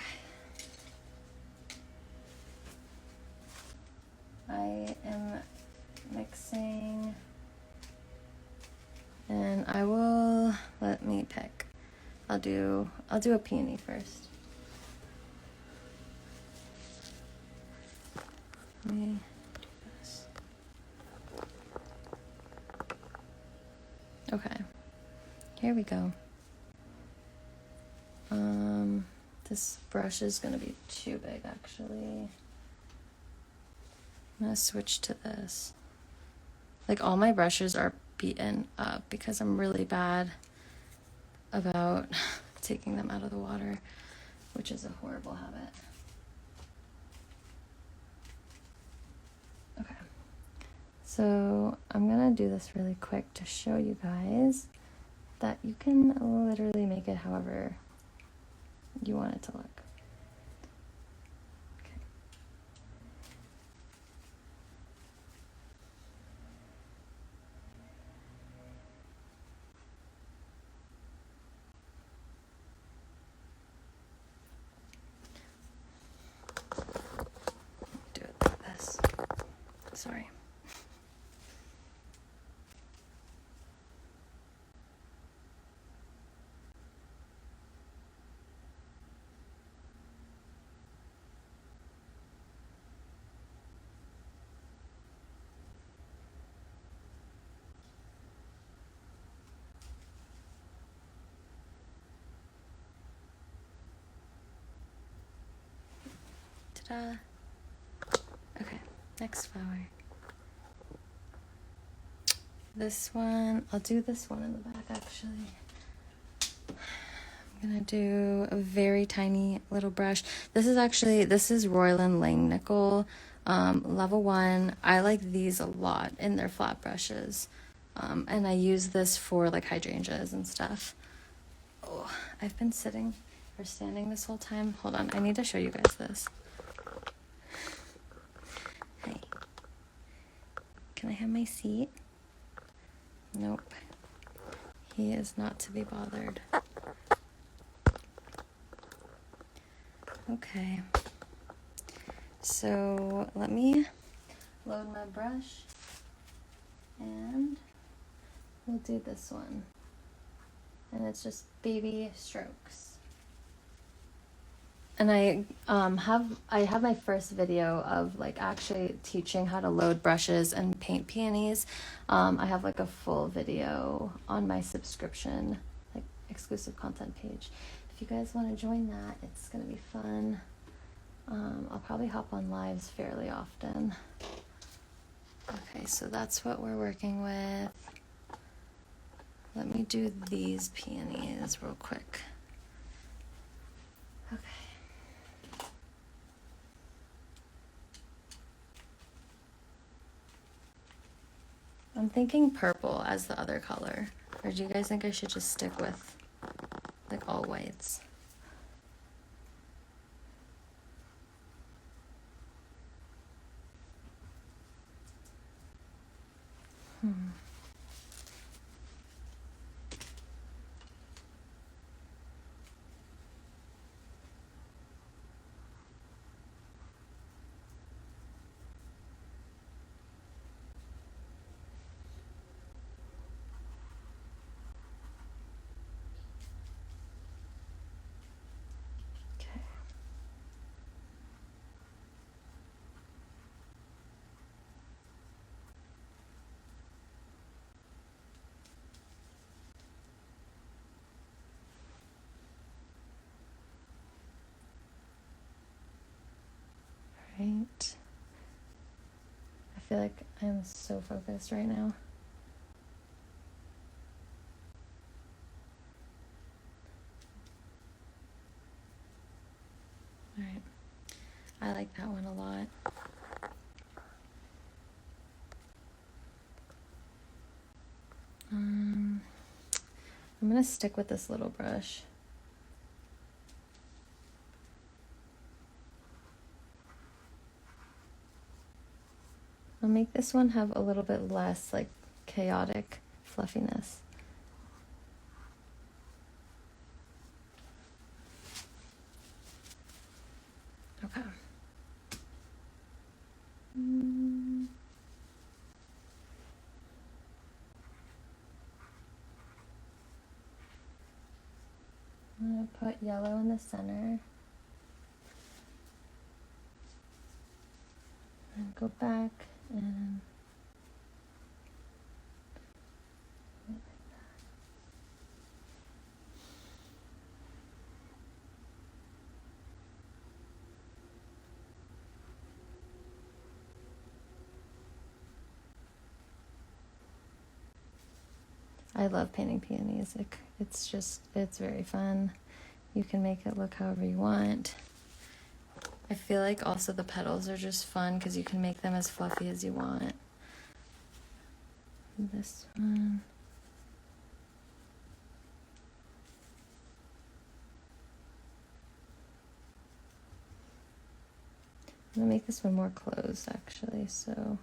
I am mixing, and let me pick. I'll do a peony first. Let me do this. Okay, here we go. This brush is gonna be too big, actually. I'm gonna switch to this. Like all my brushes are beaten up because I'm really bad about taking them out of the water, which is a horrible habit. Okay, so I'm gonna do this really quick to show you guys that you can literally make it however you want it to look. Ta-da. Okay, next flower. This one, I'll do this one in the back actually. I'm gonna do a very tiny little brush. This is Royland Langnickel level 1. I like these a lot in their flat brushes. And I use this for like hydrangeas and stuff. Oh, I've been sitting or standing this whole time. Hold on, I need to show you guys this. Hey, can I have my seat? Nope. He is not to be bothered. Okay. So let me load my brush and we'll do this one. And it's just baby strokes. And I have my first video of like actually teaching how to load brushes and paint peonies. I have like a full video on my subscription, like exclusive content page. If you guys want to join that, it's gonna be fun. I'll probably hop on lives fairly often. Okay, so that's what we're working with. Let me do these peonies real quick. Okay. I'm thinking purple as the other color. Or do you guys think I should just stick with like all whites? Okay. Right. I feel like I'm so focused right now. All right. I like that one a lot. I'm gonna stick with this little brush. I'll make this one have a little bit less like chaotic fluffiness. Okay. I'm gonna put yellow in the center. And go back and I love painting peonies. It's very fun. You can make it look however you want. I feel like also the petals are just fun because you can make them as fluffy as you want. This one. I'm gonna make this one more closed actually, so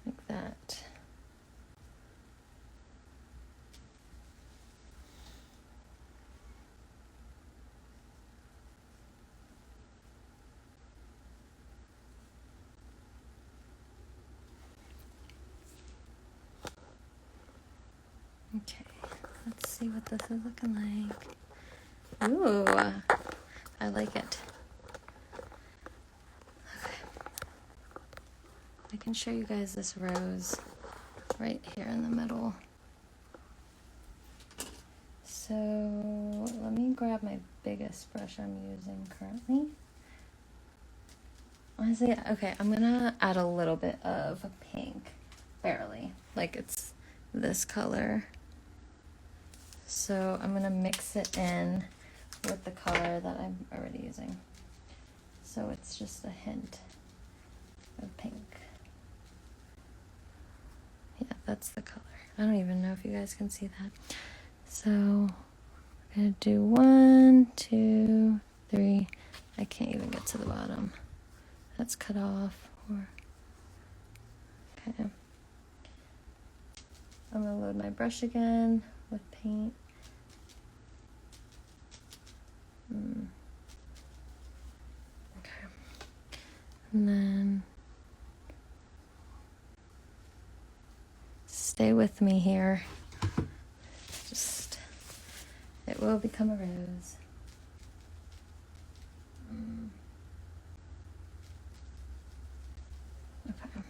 like that. Okay, let's see what this is looking like. Ooh, I like it. Okay. I can show you guys this rose right here in the middle. So let me grab my biggest brush I'm using currently. Honestly, okay, I'm gonna add a little bit of pink, barely, like it's this color. So I'm gonna mix it in with the color that I'm already using. So it's just a hint of pink. Yeah, that's the color. I don't even know if you guys can see that. So I'm gonna do 1, 2, 3. I can't even get to the bottom. That's cut off. Okay. I'm gonna load my brush again with paint. Okay. And then stay with me here. Just, it will become a rose. Okay.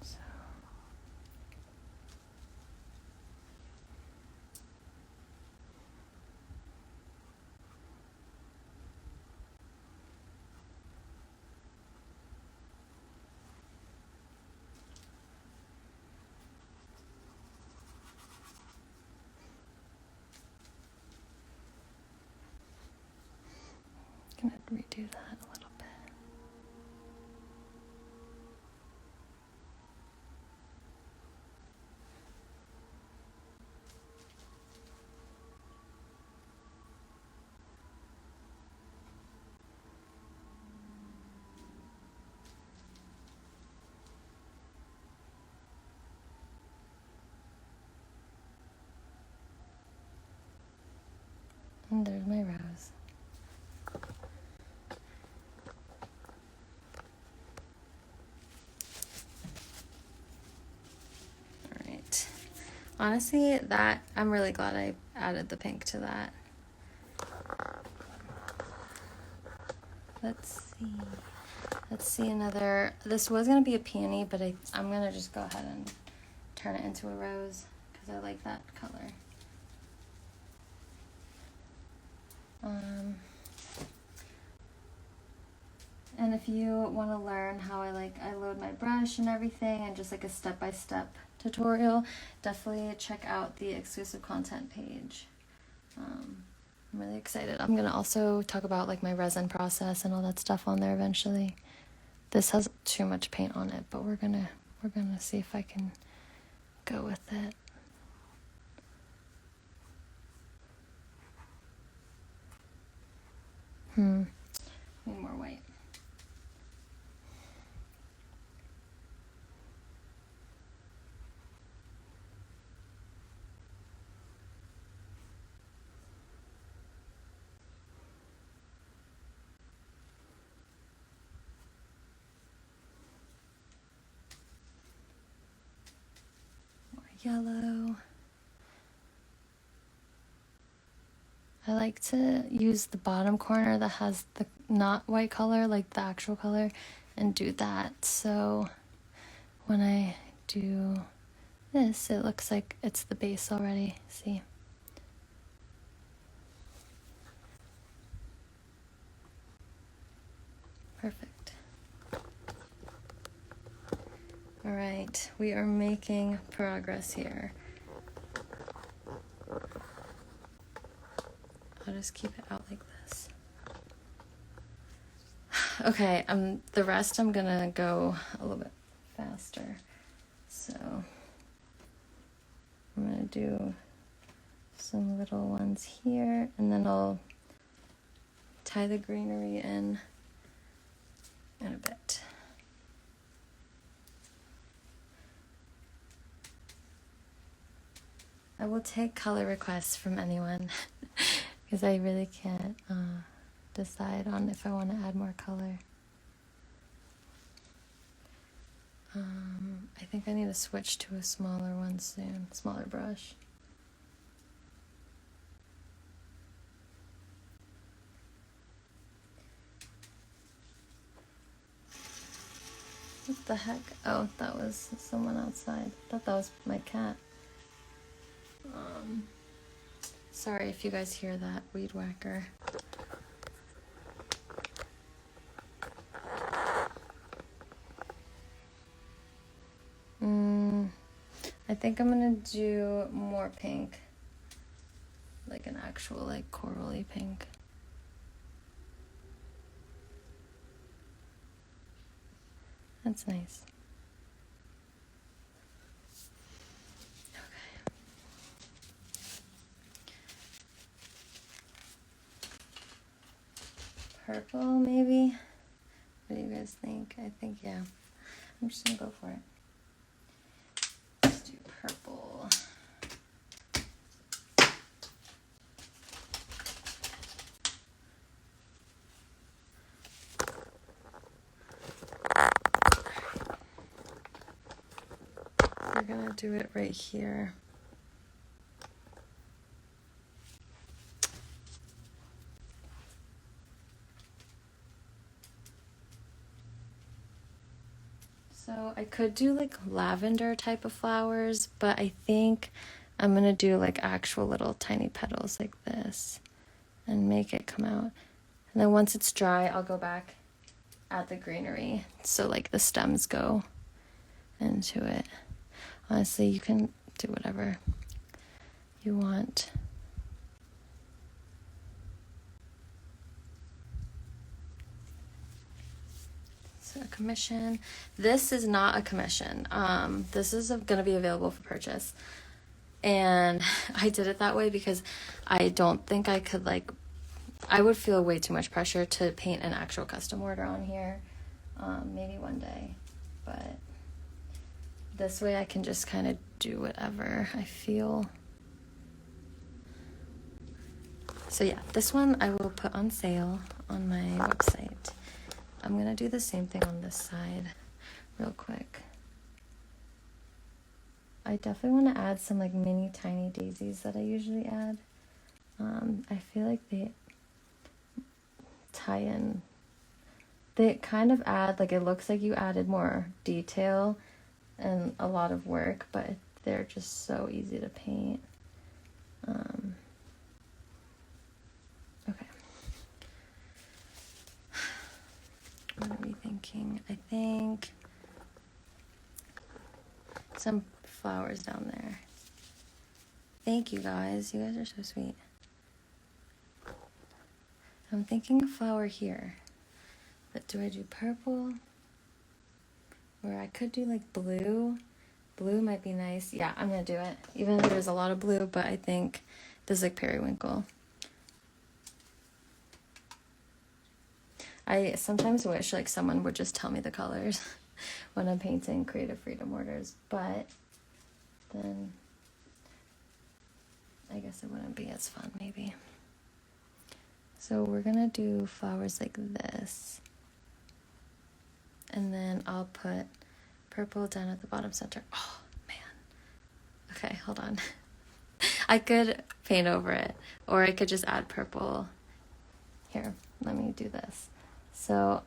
So. Gonna redo that a little bit. And there's my rose. Alright. Honestly, that I'm really glad I added the pink to that. Let's see. Let's see another. This was gonna be a peony, but I'm gonna just go ahead and turn it into a rose because I like that color. And if you want to learn how I load my brush and everything and just like a step-by-step tutorial, definitely check out the exclusive content page. I'm really excited. I'm gonna also talk about like my resin process and all that stuff on there eventually. This has too much paint on it, but we're gonna see if I can go with it. Need more white. More yellow. I like to use the bottom corner that has the not white color, like the actual color, and do that. So when I do this, it looks like it's the base already. See? Perfect. All right, we are making progress here. I'll just keep it out like this. Okay, the rest I'm gonna go a little bit faster. So I'm gonna do some little ones here, and then I'll tie the greenery in a bit. I will take color requests from anyone because I really can't decide on if I want to add more color. I think I need to switch to a smaller one soon, smaller brush. What the heck? Oh, that was someone outside. I thought that was my cat. Sorry if you guys hear that weed whacker. I think I'm gonna do more pink. Like an actual like corally pink. That's nice. Okay. Purple maybe? What do you guys think? I think, yeah. I'm just gonna go for it. Let's do purple. We're gonna do it right here. So I could do like lavender type of flowers, but I think I'm gonna do like actual little tiny petals like this and make it come out. And then once it's dry, I'll go back at the greenery so like the stems go into it. Honestly, you can do whatever you want. So a commission. This is not a commission. This is going to be available for purchase. And I did it that way because I don't think I could like, I would feel way too much pressure to paint an actual custom order on here. Maybe one day, but this way I can just kind of do whatever I feel. So yeah, this one I will put on sale on my website. I'm gonna do the same thing on this side real quick. I definitely want to add some like mini tiny daisies that I usually add. I feel like they tie in. They kind of add, like it looks like you added more detail and a lot of work, but they're just so easy to paint. Okay. What are we thinking? I think some flowers down there. Thank you guys. You guys are so sweet. I'm thinking a flower here. But do I do purple? Or I could do like blue. Blue might be nice. Yeah, I'm gonna do it. Even though there's a lot of blue, but I think this is like periwinkle. I sometimes wish like someone would just tell me the colors when I'm painting Creative Freedom orders, but then I guess it wouldn't be as fun maybe. So we're gonna do flowers like this. And then I'll put purple down at the bottom center. Oh, man. Okay, hold on. I could paint over it, or I could just add purple. Here, let me do this. So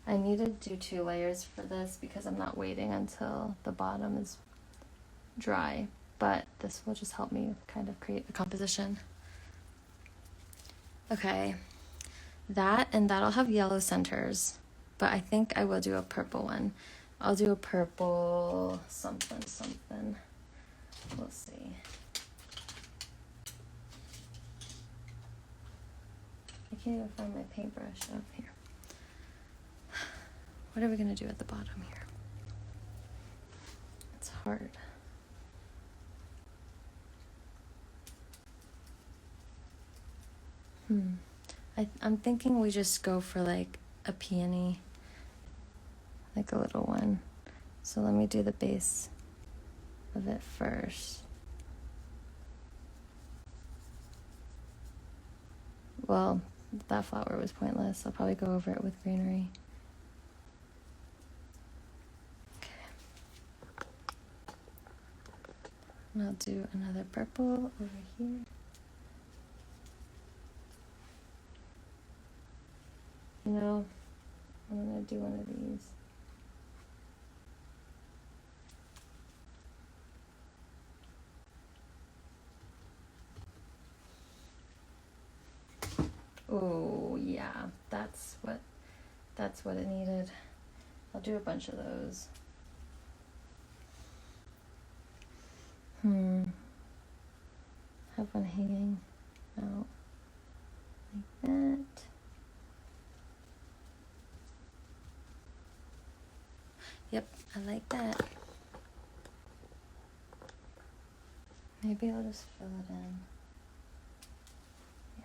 I need to do 2 layers for this because I'm not waiting until the bottom is dry, but this will just help me kind of create a composition. Okay, that'll have yellow centers. But I think I will do a purple one. I'll do a purple something. We'll see. I can't even find my paintbrush up here. What are we gonna do at the bottom here? It's hard. I'm thinking we just go for like a peony, like a little one. So let me do the base of it first. Well, that flower was pointless. I'll probably go over it with greenery. Okay. And I'll do another purple over here. You know, I'm gonna do one of these. Oh yeah, that's what it needed. I'll do a bunch of those. Have one hanging out like that. Yep, I like that. Maybe I'll just fill it in. Yeah.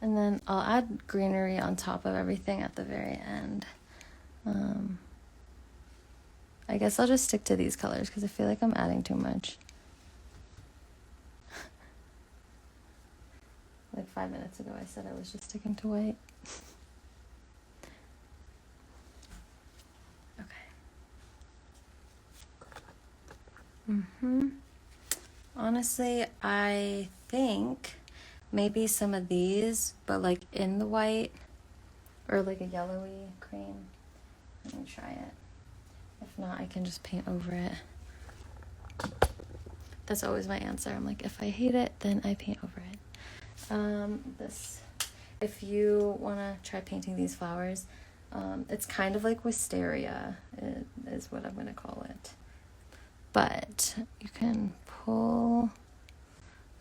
And then I'll add greenery on top of everything at the very end. I guess I'll just stick to these colors because I feel like I'm adding too much. Like 5 minutes ago I said I was just sticking to white. Okay. Honestly, I think maybe some of these, but like in the white or like a yellowy cream. Let me try it. If not, I can just paint over it. That's always my answer. I'm like, if I hate it, then I paint over it. If you want to try painting these flowers, it's kind of like wisteria is what I'm going to call it. But you can pull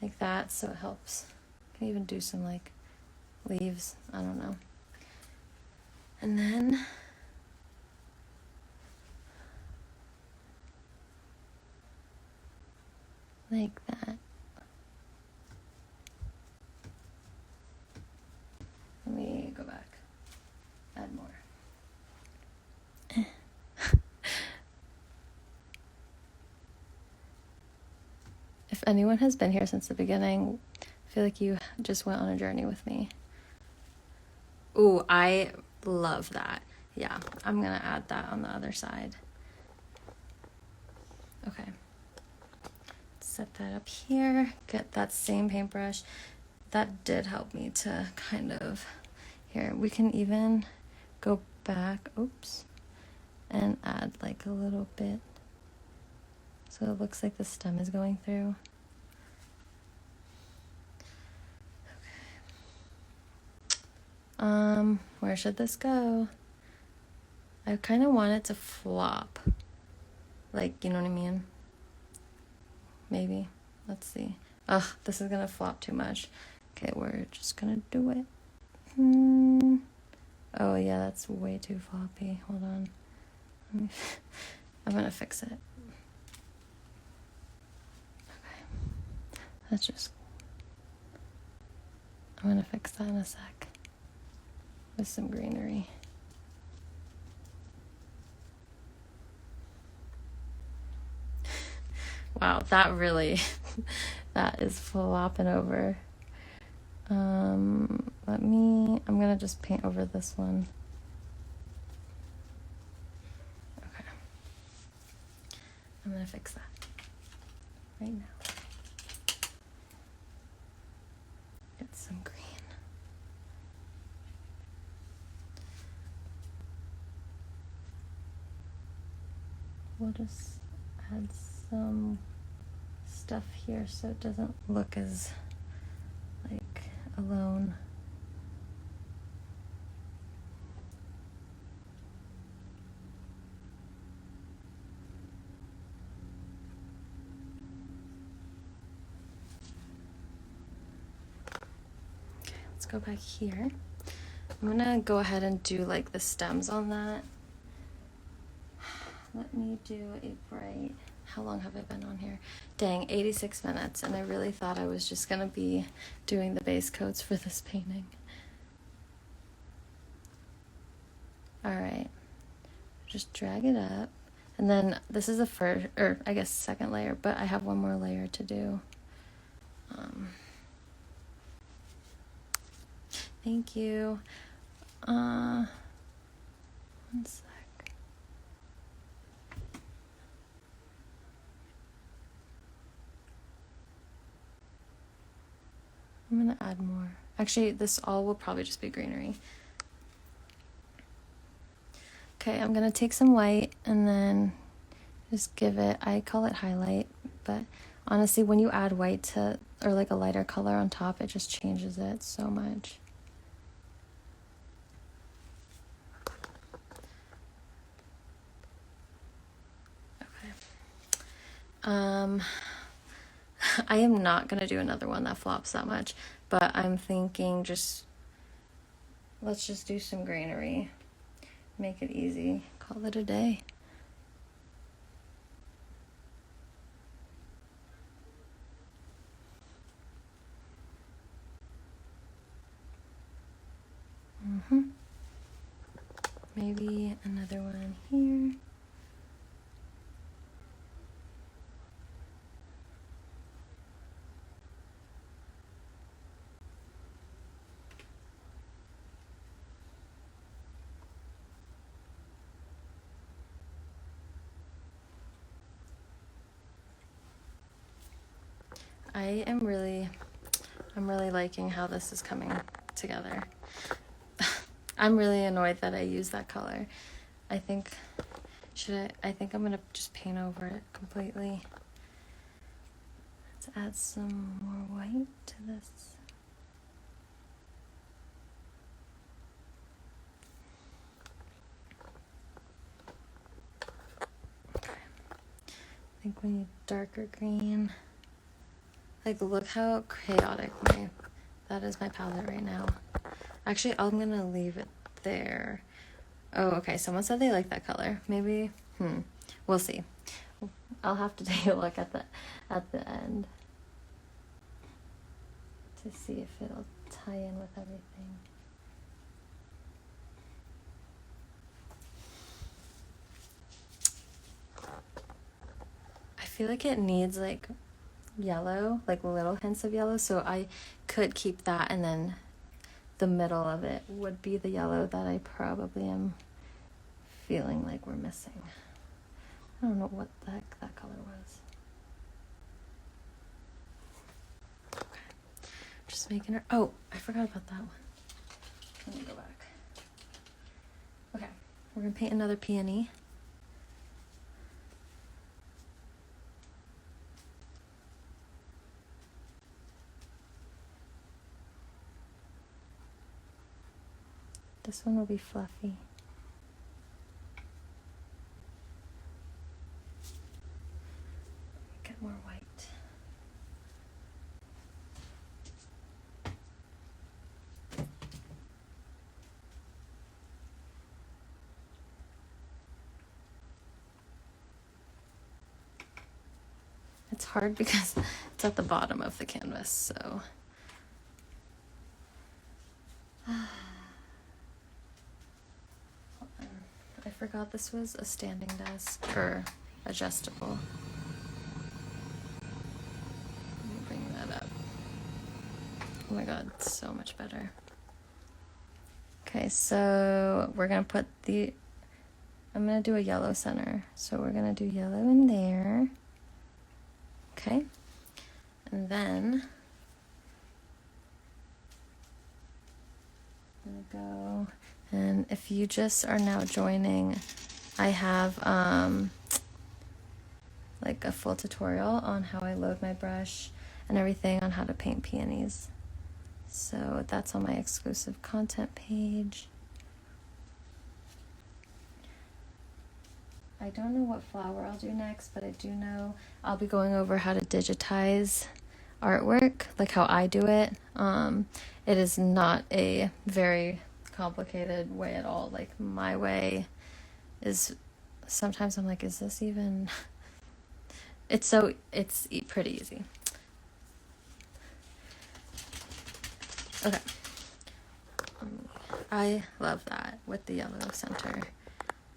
like that so it helps. You can even do some like leaves. I don't know. And then like that. Let me go back. Add more. If anyone has been here since the beginning, I feel like you just went on a journey with me. Ooh, I love that. Yeah, I'm gonna add that on the other side. Okay. Set that up here. Get that same paintbrush. That did help me to kind of... Here, we can even go back, oops, and add like a little bit. So it looks like the stem is going through. Okay. Where should this go? I kind of want it to flop. Like, you know what I mean? Maybe. Let's see. Ugh, this is gonna flop too much. Okay, we're just gonna do it. Oh yeah, that's way too floppy. Hold on. I'm gonna fix it. Okay. That's just... I'm gonna fix that in a sec. With some greenery. Wow, that really... that is flopping over. I'm gonna just paint over this one. Okay. I'm gonna fix that right now. Get some green. We'll just add some stuff here so it doesn't look as like alone. Okay, let's go back here. I'm gonna go ahead and do like the stems on that. Let me do a bright... How long have I been on here? Dang, 86 minutes, and I really thought I was just gonna be doing the base coats for this painting. Alright, just drag it up, and then this is the first, or I guess second layer, but I have one more layer to do. Thank you. One sec. I'm gonna add more. Actually, this all will probably just be greenery. Okay, I'm gonna take some white and then just give it, I call it highlight, but honestly, when you add white to, or like a lighter color on top, it just changes it so much. Okay. I am not gonna do another one that flops that much, but I'm thinking let's just do some greenery. Make it easy. Call it a day. Maybe another one here. I'm really liking how this is coming together. I'm really annoyed that I used that color. I think I'm gonna just paint over it completely. Let's add some more white to this. Okay. I think we need darker green. Like, look how chaotic that is my palette right now. Actually, I'm gonna leave it there. Oh, okay, someone said they like that color. Maybe, we'll see. I'll have to take a look at the end to see if it'll tie in with everything. I feel like it needs like yellow, like little hints of yellow, so I could keep that, and then the middle of it would be the yellow that I probably am feeling like we're missing. I don't know what the heck that color was. Okay. Just making her. Oh, I forgot about that one. Let me go back. Okay, we're gonna paint another peony. This one will be fluffy. Get more white. It's hard because it's at the bottom of the canvas, so. I forgot this was a standing desk, or adjustable. Let me bring that up. Oh my god, it's so much better. Okay, so we're gonna put I'm gonna do a yellow center. So we're gonna do yellow in there. Okay, and then I'm gonna go, and if you just are now joining, I have like a full tutorial on how I load my brush and everything on how to paint peonies. So that's on my exclusive content page. I don't know what flower I'll do next, but I do know I'll be going over how to digitize artwork, like how I do it. It is not a very complicated way at all. Like, my way is, sometimes I'm like, is this even... It's pretty easy. Okay. I love that with the yellow center.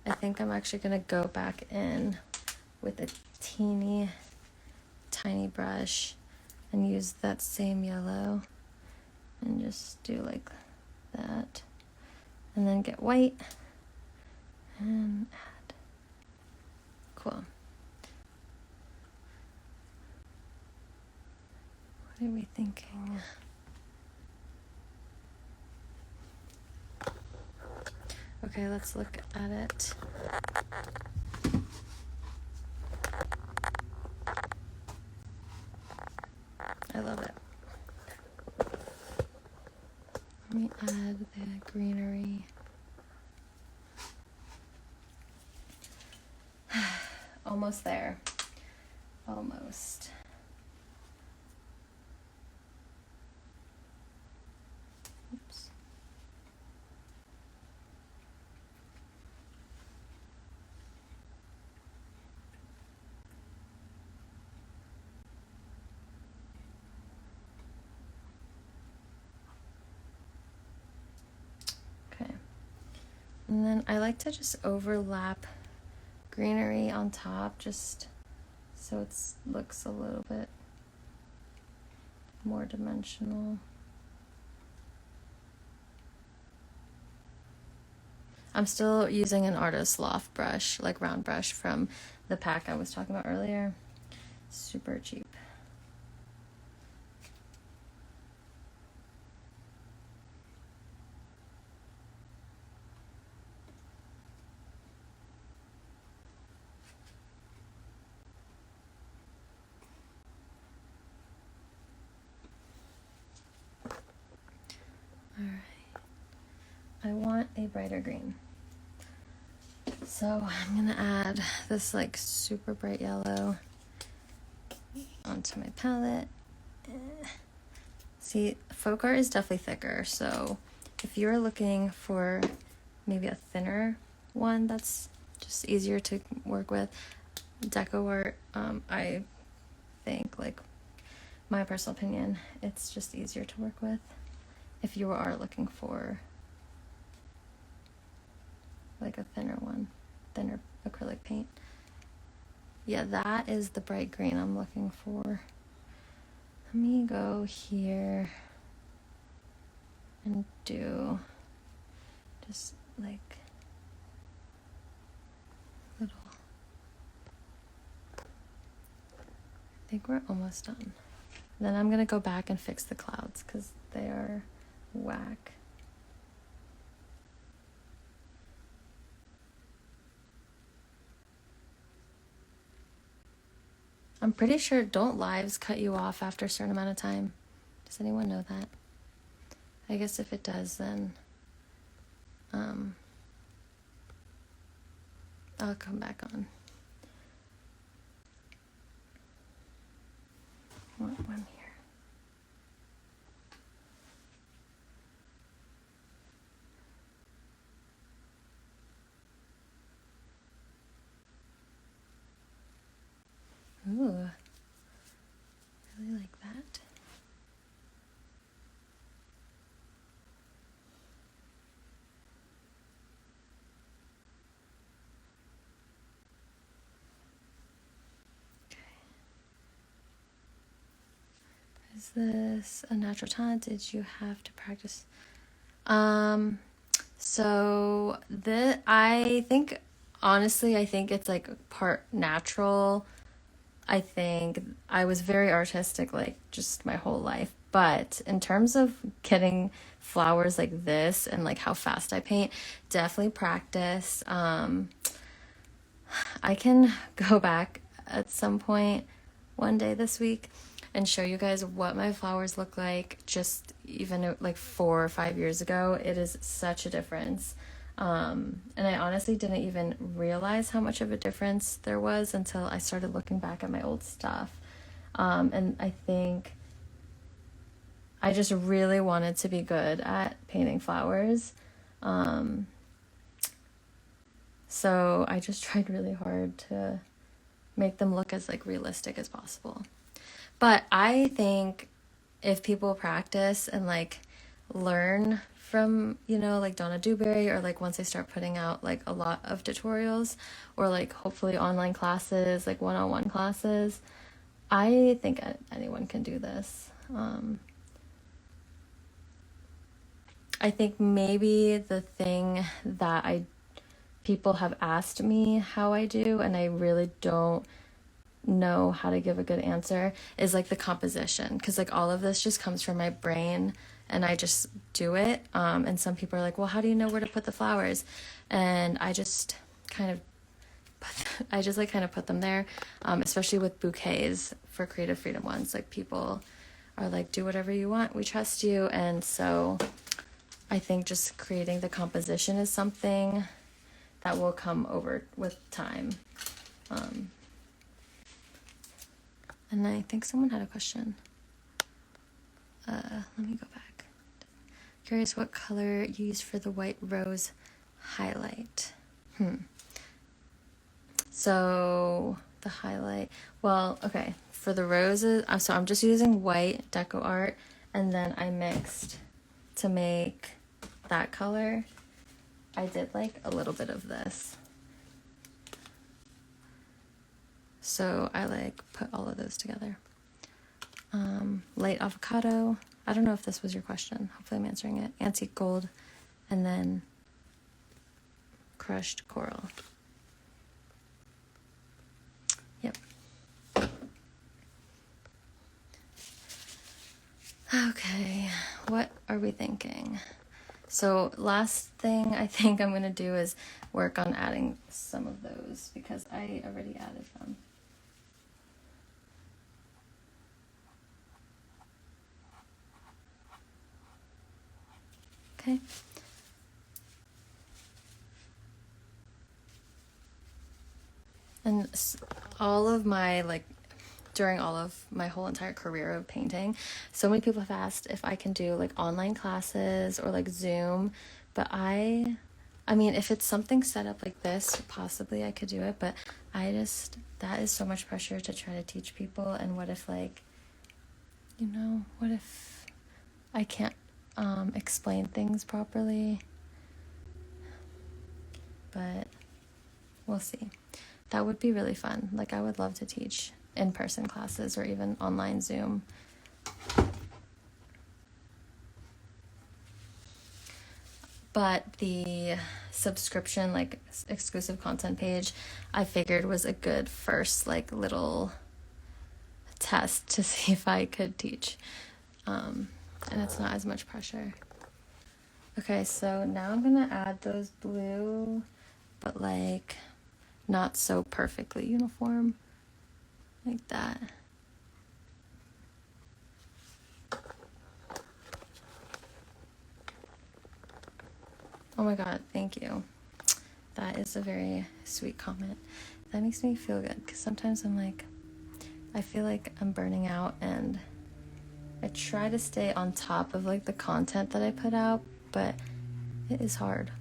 I think I'm actually going to go back in with a teeny tiny brush and use that same yellow and just do like that. And then get white and add. Cool. What are we thinking? Okay, let's look at it. I love it. Let me add the greenery. Almost there. Almost. Oops. Okay. And then I like to just overlap greenery on top just so it looks a little bit more dimensional. I'm still using an Artist Loft brush, like round brush from the pack I was talking about earlier. Super cheap. Alright. I want a brighter green. So I'm gonna add this like super bright yellow onto my palette. See, folk art is definitely thicker, so if you're looking for maybe a thinner one that's just easier to work with, deco art, I think, like, my personal opinion, it's just easier to work with if you are looking for like a thinner one, thinner acrylic paint. Yeah, that is the bright green I'm looking for. Let me go here and do just like little. I think we're almost done. Then I'm gonna go back and fix the clouds because they are whack. I'm pretty sure, don't lives cut you off after a certain amount of time? Does anyone know that? I guess if it does, then I'll come back on. I want one here. Ooh, I really like that. Is this a natural talent? Did you have to practice? So I think, honestly, I think it's like part natural. I think I was very artistic, like, just my whole life. But in terms of getting flowers like this and like how fast I paint, definitely practice. I can go back at some point one day this week and show you guys what my flowers look like just even like 4 or 5 years ago. It is such a difference. And I honestly didn't even realize how much of a difference there was until I started looking back at my old stuff. And I think I just really wanted to be good at painting flowers. So I just tried really hard to make them look as like realistic as possible. But I think if people practice and like learn from, like Donna Dewberry, or like once I start putting out like a lot of tutorials, or like hopefully online classes, like one-on-one classes, I think anyone can do this. I think maybe the thing that people have asked me how I do, and I really don't know how to give a good answer, is like the composition, because like all of this just comes from my brain and I just do it. And some people are like, well, how do you know where to put the flowers? And I just kind of put them there, especially with bouquets for Creative Freedom ones. Like, people are like, do whatever you want, we trust you. And so I think just creating the composition is something that will come over with time. And I think someone had a question. Let me go back. Curious what color you use for the white rose highlight. So the highlight, well, okay, for the roses, so I'm just using white deco art, and then I mixed to make that color. I did like a little bit of this. So I like put all of those together. Light avocado. I don't know if this was your question. Hopefully I'm answering it. Antique gold, and then crushed coral. Yep. Okay, what are we thinking? So last thing I think I'm gonna do is work on adding some of those, because I already added them. Okay. And all of my, like, during all of my whole entire career of painting, so many people have asked if I can do like online classes or like Zoom, but I mean, if it's something set up like this, possibly I could do it, but that is so much pressure to try to teach people. And what if, like, what if I can't explain things properly? But we'll see. That would be really fun. Like, I would love to teach in-person classes or even online Zoom. But the subscription, like, exclusive content page, I figured was a good first, like, little test to see if I could teach. And it's not as much pressure. Okay, so now I'm gonna add those blue, but like not so perfectly uniform, like that. Oh my god, thank you. That is a very sweet comment. That makes me feel good, because sometimes I'm like, I feel like I'm burning out, and I try to stay on top of like the content that I put out, but it is hard.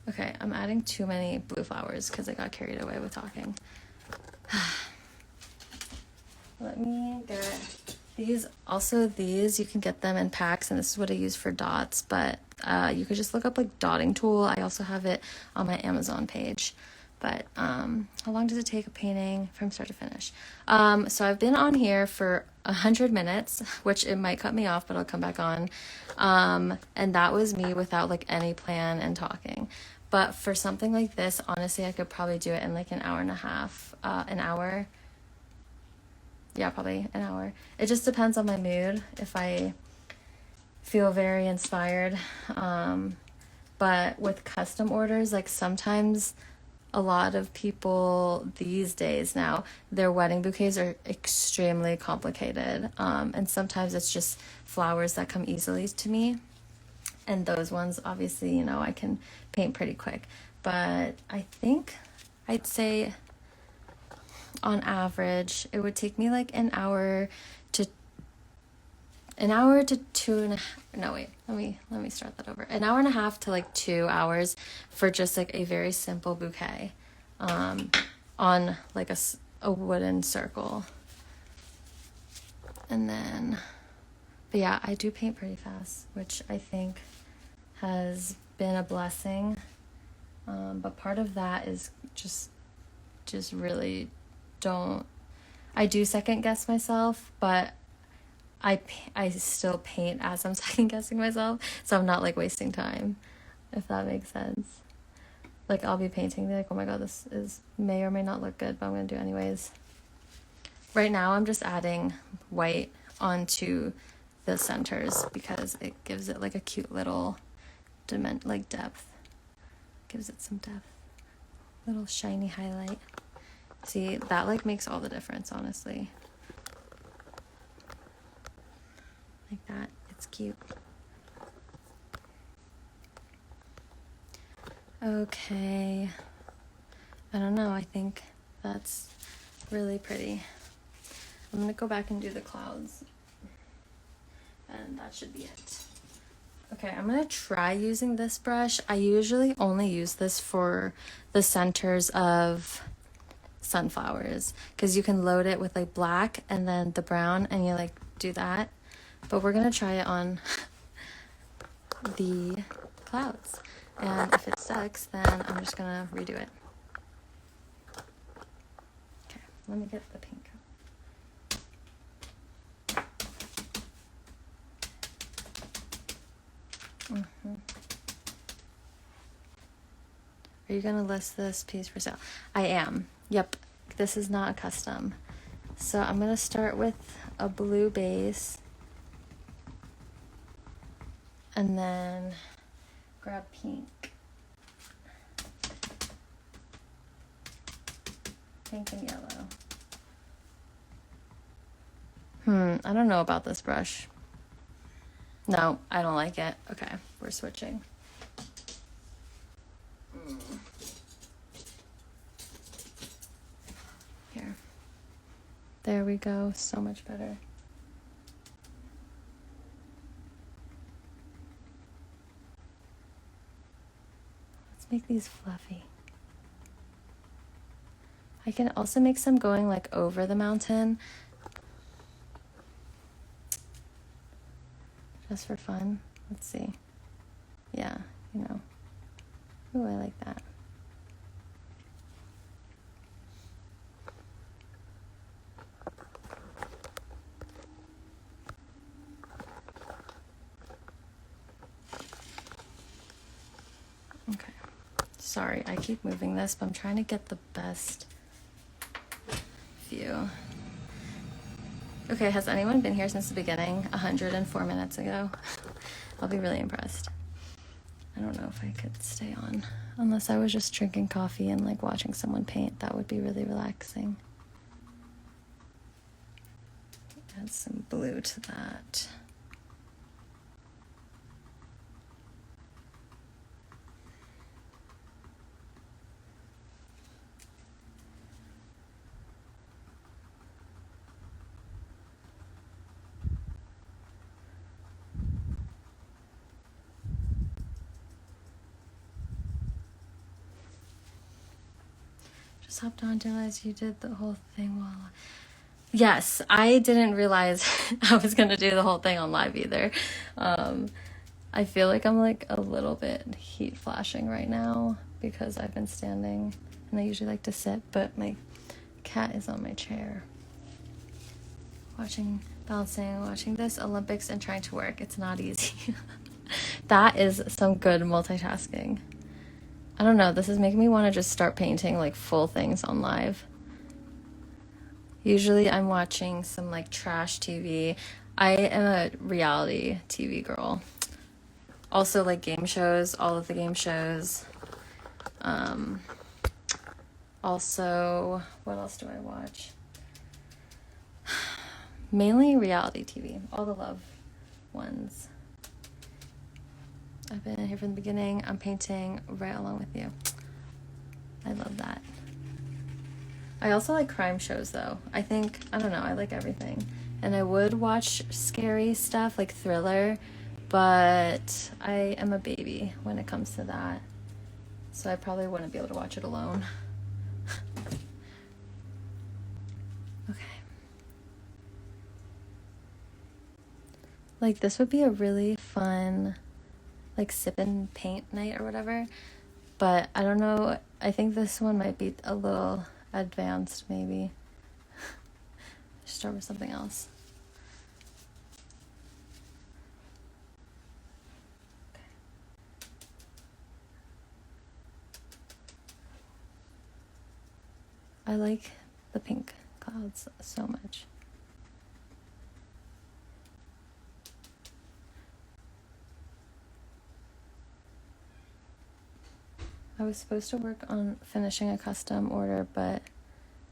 Okay, I'm adding too many blue flowers because I got carried away with talking. Let me get these. Also, these, you can get them in packs, and this is what I use for dots, but you could just look up like dotting tool. I also have it on my Amazon page. But how long does it take a painting from start to finish? So I've been on here for 100 minutes, which it might cut me off, but I'll come back on. And that was me without like any plan and talking. But for something like this, honestly, I could probably do it in like an hour and a half, an hour. Yeah, probably an hour. It just depends on my mood, if I feel very inspired. But with custom orders, like sometimes a lot of people these days now, their wedding bouquets are extremely complicated. And sometimes it's just flowers that come easily to me. And those ones, obviously, I can paint pretty quick. But I think I'd say on average, it would take me like an hour to 2.5. No, wait, let me start that over. An hour and a half to like 2 hours for just like a very simple bouquet, on like a wooden circle. And then, but yeah, I do paint pretty fast, which I think has been a blessing. But part of that is just really I do second guess myself, but I still paint as I'm second guessing myself, so I'm not like wasting time, if that makes sense. Like, I'll be painting, be like, oh my god, this may or may not look good, but I'm gonna do it anyways. Right now I'm just adding white onto the centers because it gives it like a cute little like depth. Gives it some depth. Little shiny highlight. See, that like makes all the difference, honestly. Like that. It's cute. Okay. I don't know. I think that's really pretty. I'm going to go back and do the clouds. And that should be it. Okay, I'm going to try using this brush. I usually only use this for the centers of sunflowers because you can load it with like black and then the brown and you like do that. But we're going to try it on the clouds. And if it sucks, then I'm just going to redo it. Okay, let me get the pink. Are you going to list this piece for sale? I am. Yep. This is not a custom. So I'm going to start with a blue base. And then grab pink. Pink and yellow. I don't know about this brush. No, I don't like it. Okay, we're switching. Here. There we go. So much better. Let's make these fluffy. I can also make some going like over the mountain. Just for fun. Let's see. Yeah, you know. Ooh, I like that. Okay. Sorry, I keep moving this, but I'm trying to get the best view. Okay, has anyone been here since the beginning? 104 minutes ago? I'll be really impressed. I don't know if I could stay on. Unless I was just drinking coffee and like watching someone paint. That would be really relaxing. Add some blue to that. Just hopped on to realize you did the whole thing while... Yes, I didn't realize I was going to do the whole thing on live either. I feel like I'm like a little bit heat flashing right now because I've been standing and I usually like to sit, but my cat is on my chair. Balancing, watching this Olympics and trying to work. It's not easy. That is some good multitasking. I don't know, this is making me want to just start painting like full things on live. Usually I'm watching some like trash TV. I am a reality TV girl. Also like game shows, all of the game shows. Also, what else do I watch? Mainly reality TV, all the love ones. I've been here from the beginning. I'm painting right along with you. I love that. I also like crime shows though. I don't know, I like everything. And I would watch scary stuff like thriller, but I am a baby when it comes to that. So I probably wouldn't be able to watch it alone. Okay. Like this would be a really fun like sip and paint night or whatever, but I don't know, I think this one might be a little advanced maybe. Start with something else. Okay. I like the pink clouds so much. I was supposed to work on finishing a custom order, but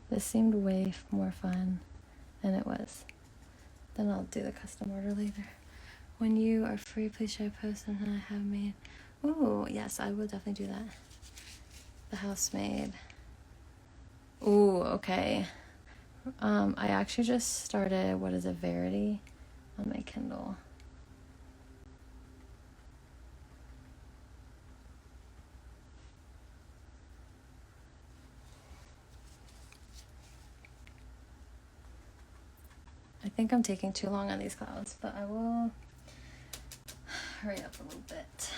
this seemed way more fun, and it was. Then I'll do the custom order later. When you are free, please share a post and I have made. Ooh, yes, I will definitely do that. The housemaid. Ooh, okay. I actually just started, what is it, Verity on my Kindle. I think I'm taking too long on these clouds, but I will hurry up a little bit.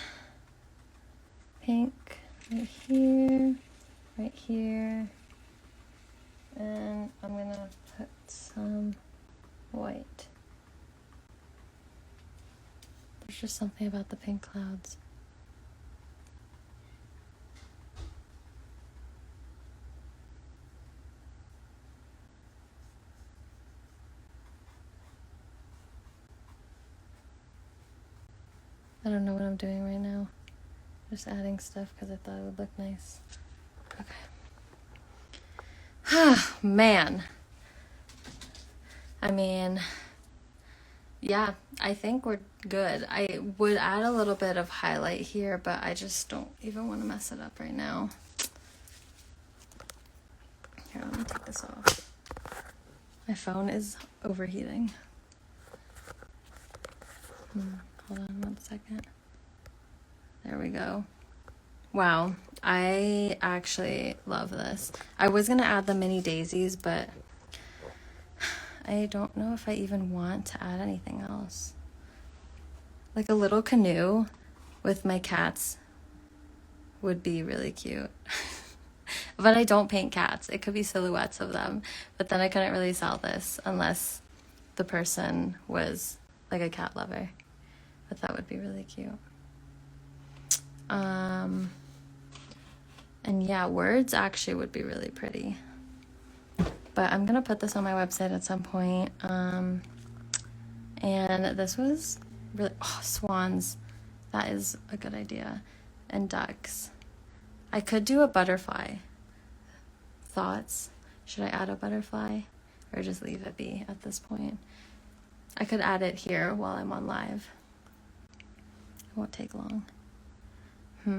Pink right here, and I'm gonna put some white. There's just something about the pink clouds. I don't know what I'm doing right now. Just adding stuff because I thought it would look nice. Okay. Man. I mean, yeah, I think we're good. I would add a little bit of highlight here, but I just don't even want to mess it up right now. Here, let me take this off. My phone is overheating. Hold on 1 second. There we go. Wow, I actually love this. I was gonna add the mini daisies, but I don't know if I even want to add anything else. Like a little canoe with my cats would be really cute. But I don't paint cats. It could be silhouettes of them. But then I couldn't really sell this unless the person was like a cat lover. But that would be really cute. And yeah, words actually would be really pretty. But I'm gonna put this on my website at some point. And this was really, swans. That is a good idea. And ducks. I could do a butterfly. Thoughts? Should I add a butterfly or just leave it be at this point? I could add it here while I'm on live. It won't take long. I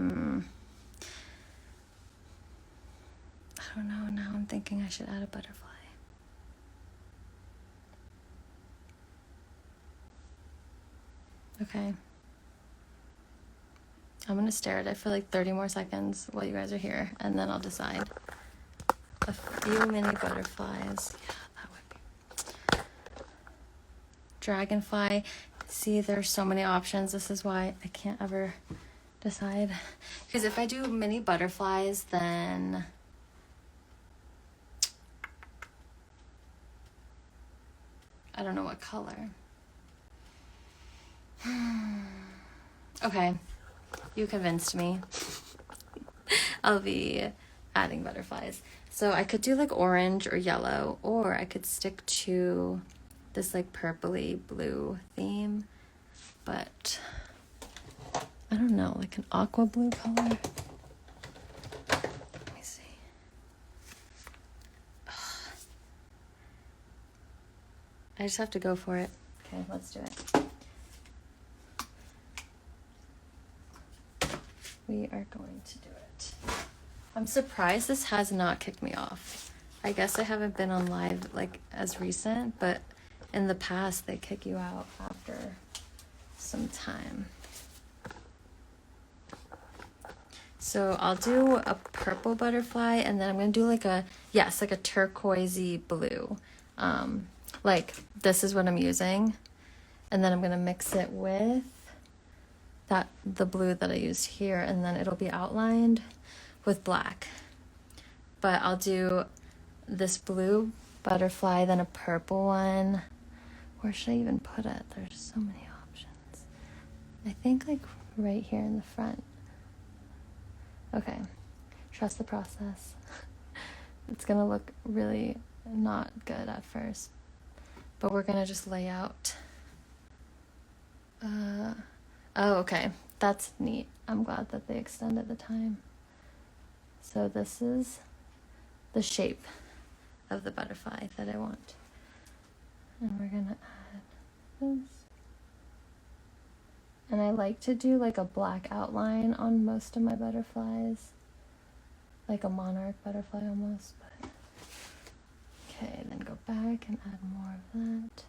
don't know. Now I'm thinking I should add a butterfly. Okay. I'm going to stare at it for like 30 more seconds while you guys are here, and then I'll decide. A few mini butterflies. Yeah, that would be. Dragonfly. See, there's so many options. This is why I can't ever decide. Because if I do mini butterflies, then I don't know what color. Okay, you convinced me. I'll be adding butterflies. So I could do like orange or yellow, or I could stick to this like purpley blue theme, but I don't know, like an aqua blue color. Let me see. I just have to go for it. Okay, let's do it. We are going to do it. I'm surprised this has not kicked me off. I guess I haven't been on live like as recent, but in the past they kick you out after some time. So I'll do a purple butterfly, and then I'm gonna do like a turquoisey blue. Like this is what I'm using, and then I'm gonna mix it with the blue that I used here, and then it'll be outlined with black. But I'll do this blue butterfly, then a purple one. Where should I even put it? There's so many options. I think like right here in the front. Okay, trust the process. It's gonna look really not good at first, but we're gonna just lay out. Oh, okay, that's neat. I'm glad that they extended the time. So this is the shape of the butterfly that I want. And we're gonna add this. And I like to do like a black outline on most of my butterflies. Like a monarch butterfly almost, but okay, then go back and add more of that.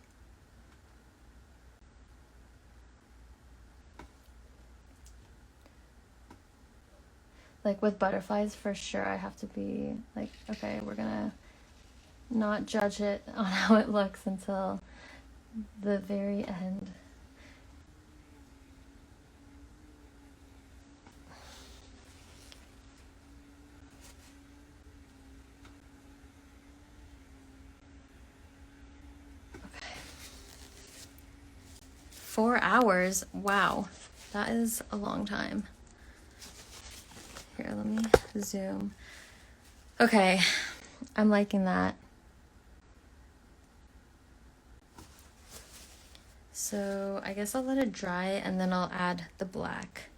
Like with butterflies, for sure, I have to be like, okay, we're gonna not judge it on how it looks until the very end. Okay. 4 hours, wow, that is a long time. Here, let me zoom. Okay, I'm liking that. So I guess I'll let it dry and then I'll add the black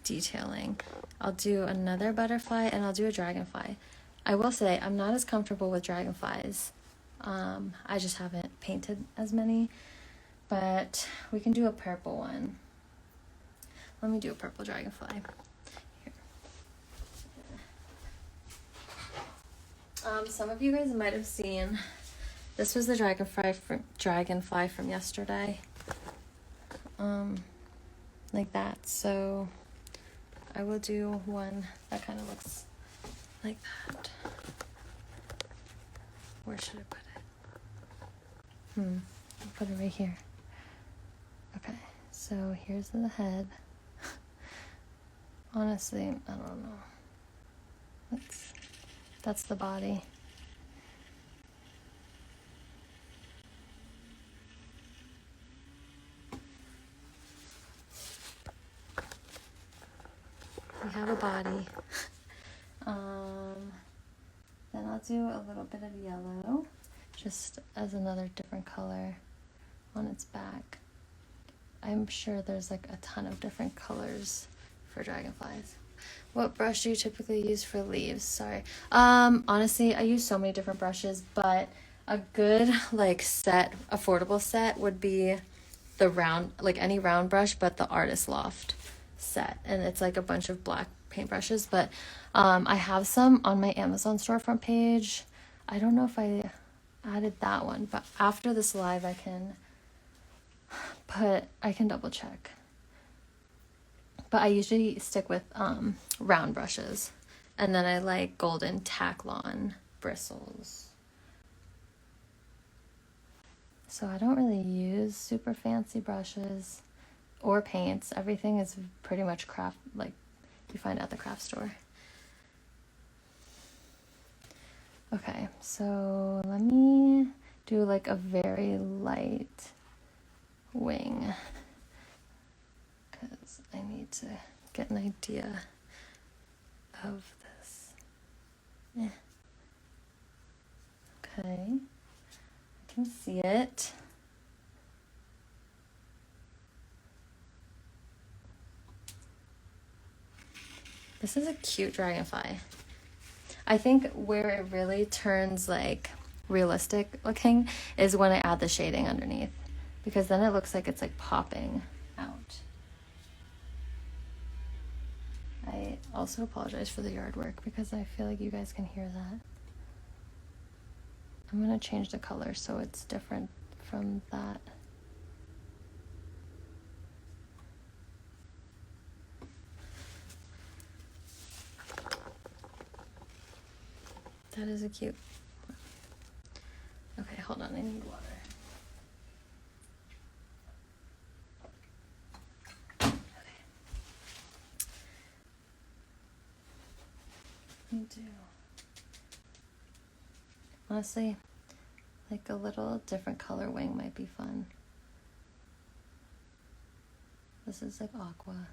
detailing. I'll do another butterfly and I'll do a dragonfly. I will say I'm not as comfortable with dragonflies. I just haven't painted as many, but we can do a purple one. Let me do a purple dragonfly. Here. Some of you guys might have seen, this was the dragonfly from yesterday. Like that. So I will do one that kind of looks like that. Where should I put it? I'll put it right here. Okay, so here's the head. Honestly, I don't know. That's the body. We have a body. Then I'll do a little bit of yellow, just as another different color on its back. I'm sure there's like a ton of different colors for dragonflies. What brush do you typically use for leaves? Sorry. Honestly, I use so many different brushes, but a good like set, affordable set would be the round, like any round brush, but the Artist Loft set. And it's like a bunch of black paintbrushes, but I have some on my Amazon storefront page. I don't know if I added that one, but after this live I can double check. But I usually stick with round brushes, and then I like golden Taklon bristles. So I don't really use super fancy brushes or paints. Everything is pretty much craft, like you find at the craft store. Okay, so let me do like a very light wing, because I need to get an idea of this. Okay, I can see it. This is a cute dragonfly. I think where it really turns like realistic looking is when I add the shading underneath, because then it looks like it's like popping out. I also apologize for the yard work because I feel like you guys can hear that. I'm gonna change the color so it's different from that. That is a cute. Okay, hold on, I need water. Okay. Me too. Honestly, like a little different color wing might be fun. This is like aqua.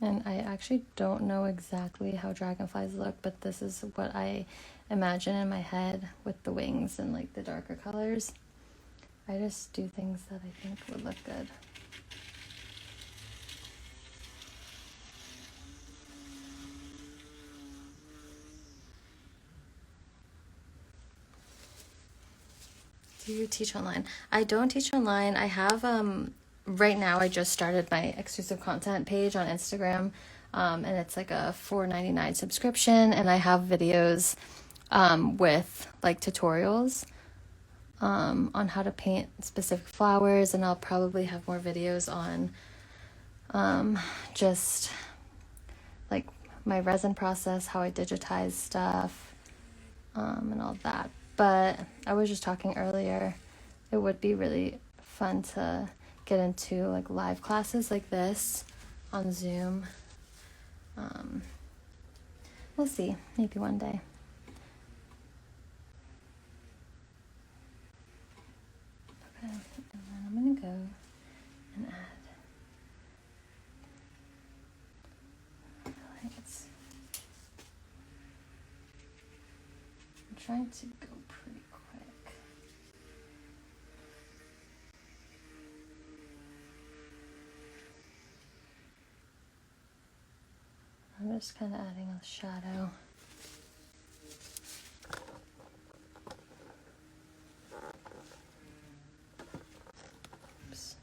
And I actually don't know exactly how dragonflies look, but this is what I imagine in my head with the wings and like the darker colors. I just do things that I think would look good. Do you teach online? I don't teach online. I have right now I just started my exclusive content page on Instagram. And it's like a $4.99 subscription, and I have videos with like tutorials on how to paint specific flowers, and I'll probably have more videos on just like my resin process, how I digitize stuff, and all that. But I was just talking earlier, it would be really fun to get into like live classes like this on Zoom. We'll see, maybe one day. Okay, and then I'm gonna go and add highlights. I'm trying to go pretty quick. I'm just kind of adding a shadow. Oops.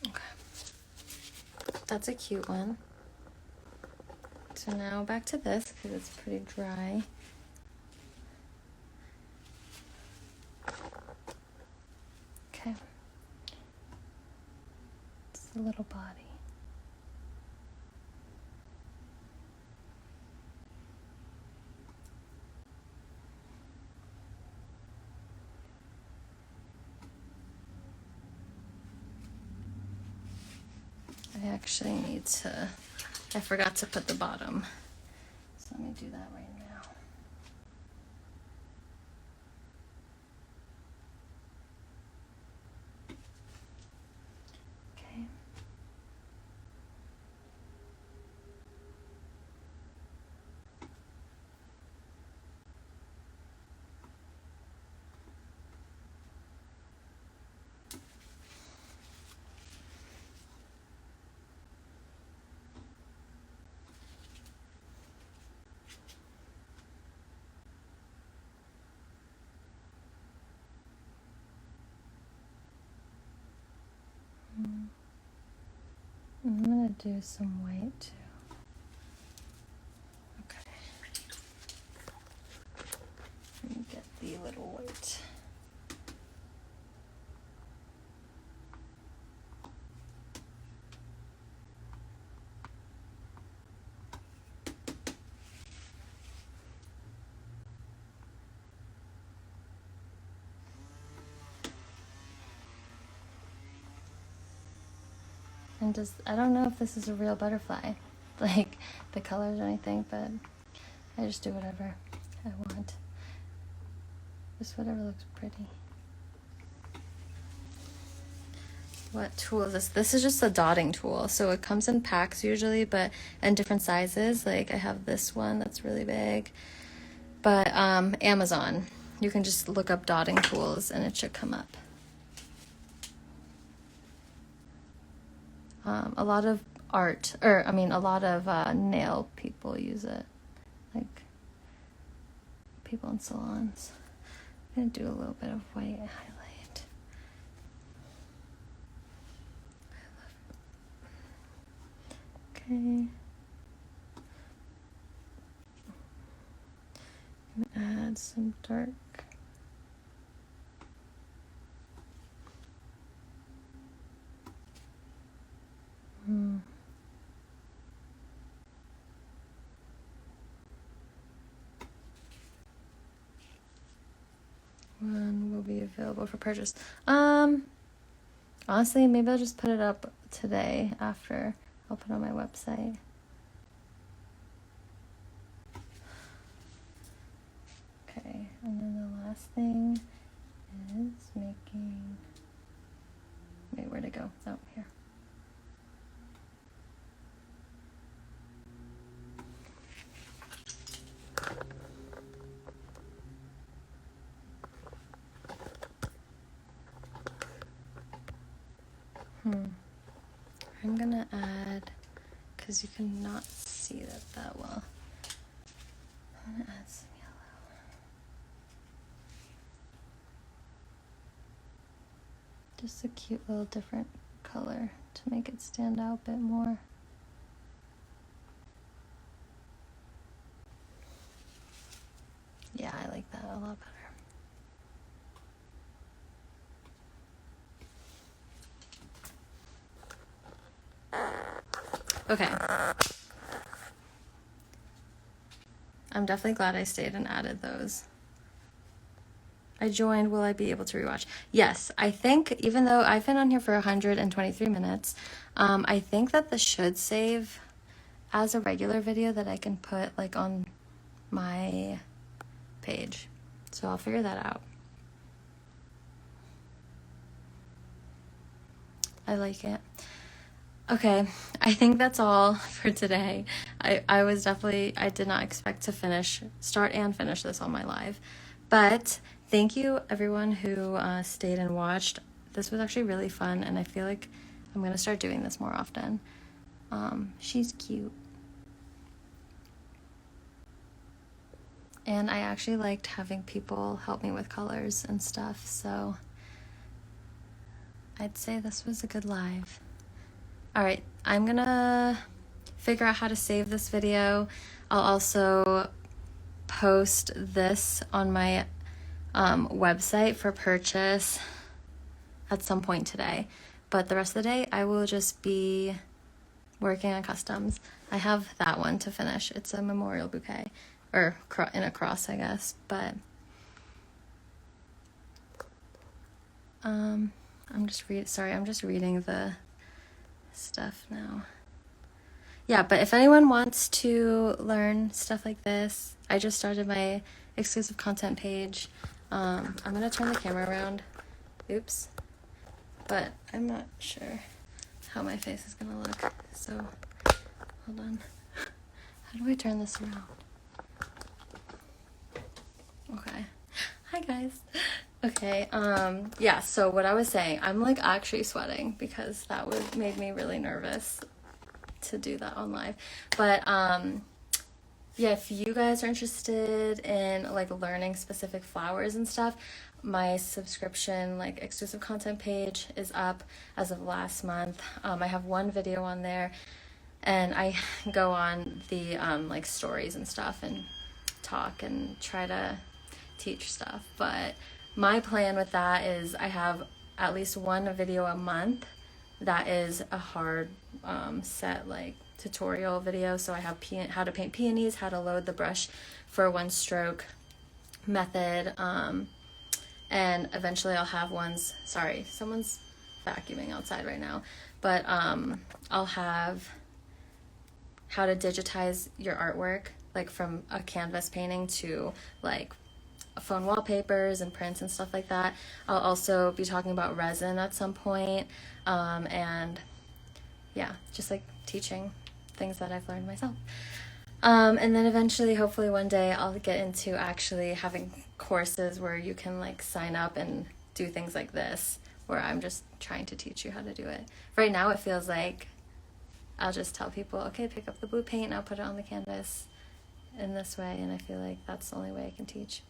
Okay. That's a cute one. So now back to this because it's pretty dry. Okay. It's the little body. I actually need to, I forgot to put the bottom. So let me do that right now. Okay. I'm gonna do some white too. Okay. Let me get the little white. And just, I don't know if this is a real butterfly, like the colors or anything, but I just do whatever I want. Just whatever looks pretty. What tool is this? This is just a dotting tool. So it comes in packs usually, but in different sizes. Like I have this one that's really big. But Amazon, you can just look up dotting tools and it should come up. A lot of a lot of nail people use it, like people in salons. I'm gonna do a little bit of white highlight. Okay. I'm gonna add some dark. When will be available for purchase? Honestly, maybe I'll just put it up today after I'll put it on my website. Okay, and then the last thing is making, wait, where'd it go? Oh, here. I'm gonna add, because you cannot see that well. I'm gonna add some yellow. Just a cute little different color to make it stand out a bit more. Yeah, I like that a lot better. Okay. I'm definitely glad I stayed and added those. I joined, will I be able to rewatch? Yes, I think even though I've been on here for 123 minutes, I think that this should save as a regular video that I can put like on my page. So I'll figure that out. I like it. Okay, I think that's all for today. I did not expect to start and finish this on my live. But thank you everyone who stayed and watched. This was actually really fun, and I feel like I'm gonna start doing this more often. She's cute. And I actually liked having people help me with colors and stuff, so I'd say this was a good live. All right, I'm gonna figure out how to save this video. I'll also post this on my website for purchase at some point today. But the rest of the day, I will just be working on customs. I have that one to finish. It's a memorial bouquet, or in a cross, I guess. But I'm just reading the stuff now. Yeah, but if anyone wants to learn stuff like this, I just started my exclusive content page. I'm gonna turn the camera around. Oops. But I'm not sure how my face is gonna look, so hold on. How do I turn this around? Okay. Hi guys. Okay, yeah, so what I was saying, I'm like actually sweating because that made me really nervous to do that on live. But yeah, if you guys are interested in like learning specific flowers and stuff, my subscription like exclusive content page is up as of last month. I have one video on there, and I go on the like stories and stuff and talk and try to teach stuff. But my plan with that is I have at least one video a month that is a hard set like tutorial video. So I have how to paint peonies, how to load the brush for one stroke method, and eventually I'll have ones, sorry, someone's vacuuming outside right now, but I'll have how to digitize your artwork, like from a canvas painting to like phone wallpapers and prints and stuff like that. I'll also be talking about resin at some point, and yeah, just like teaching things that I've learned myself. And then eventually, hopefully one day, I'll get into actually having courses where you can like sign up and do things like this, where I'm just trying to teach you how to do it. Right now it feels like I'll just tell people, okay, pick up the blue paint and I'll put it on the canvas in this way, and I feel like that's the only way I can teach.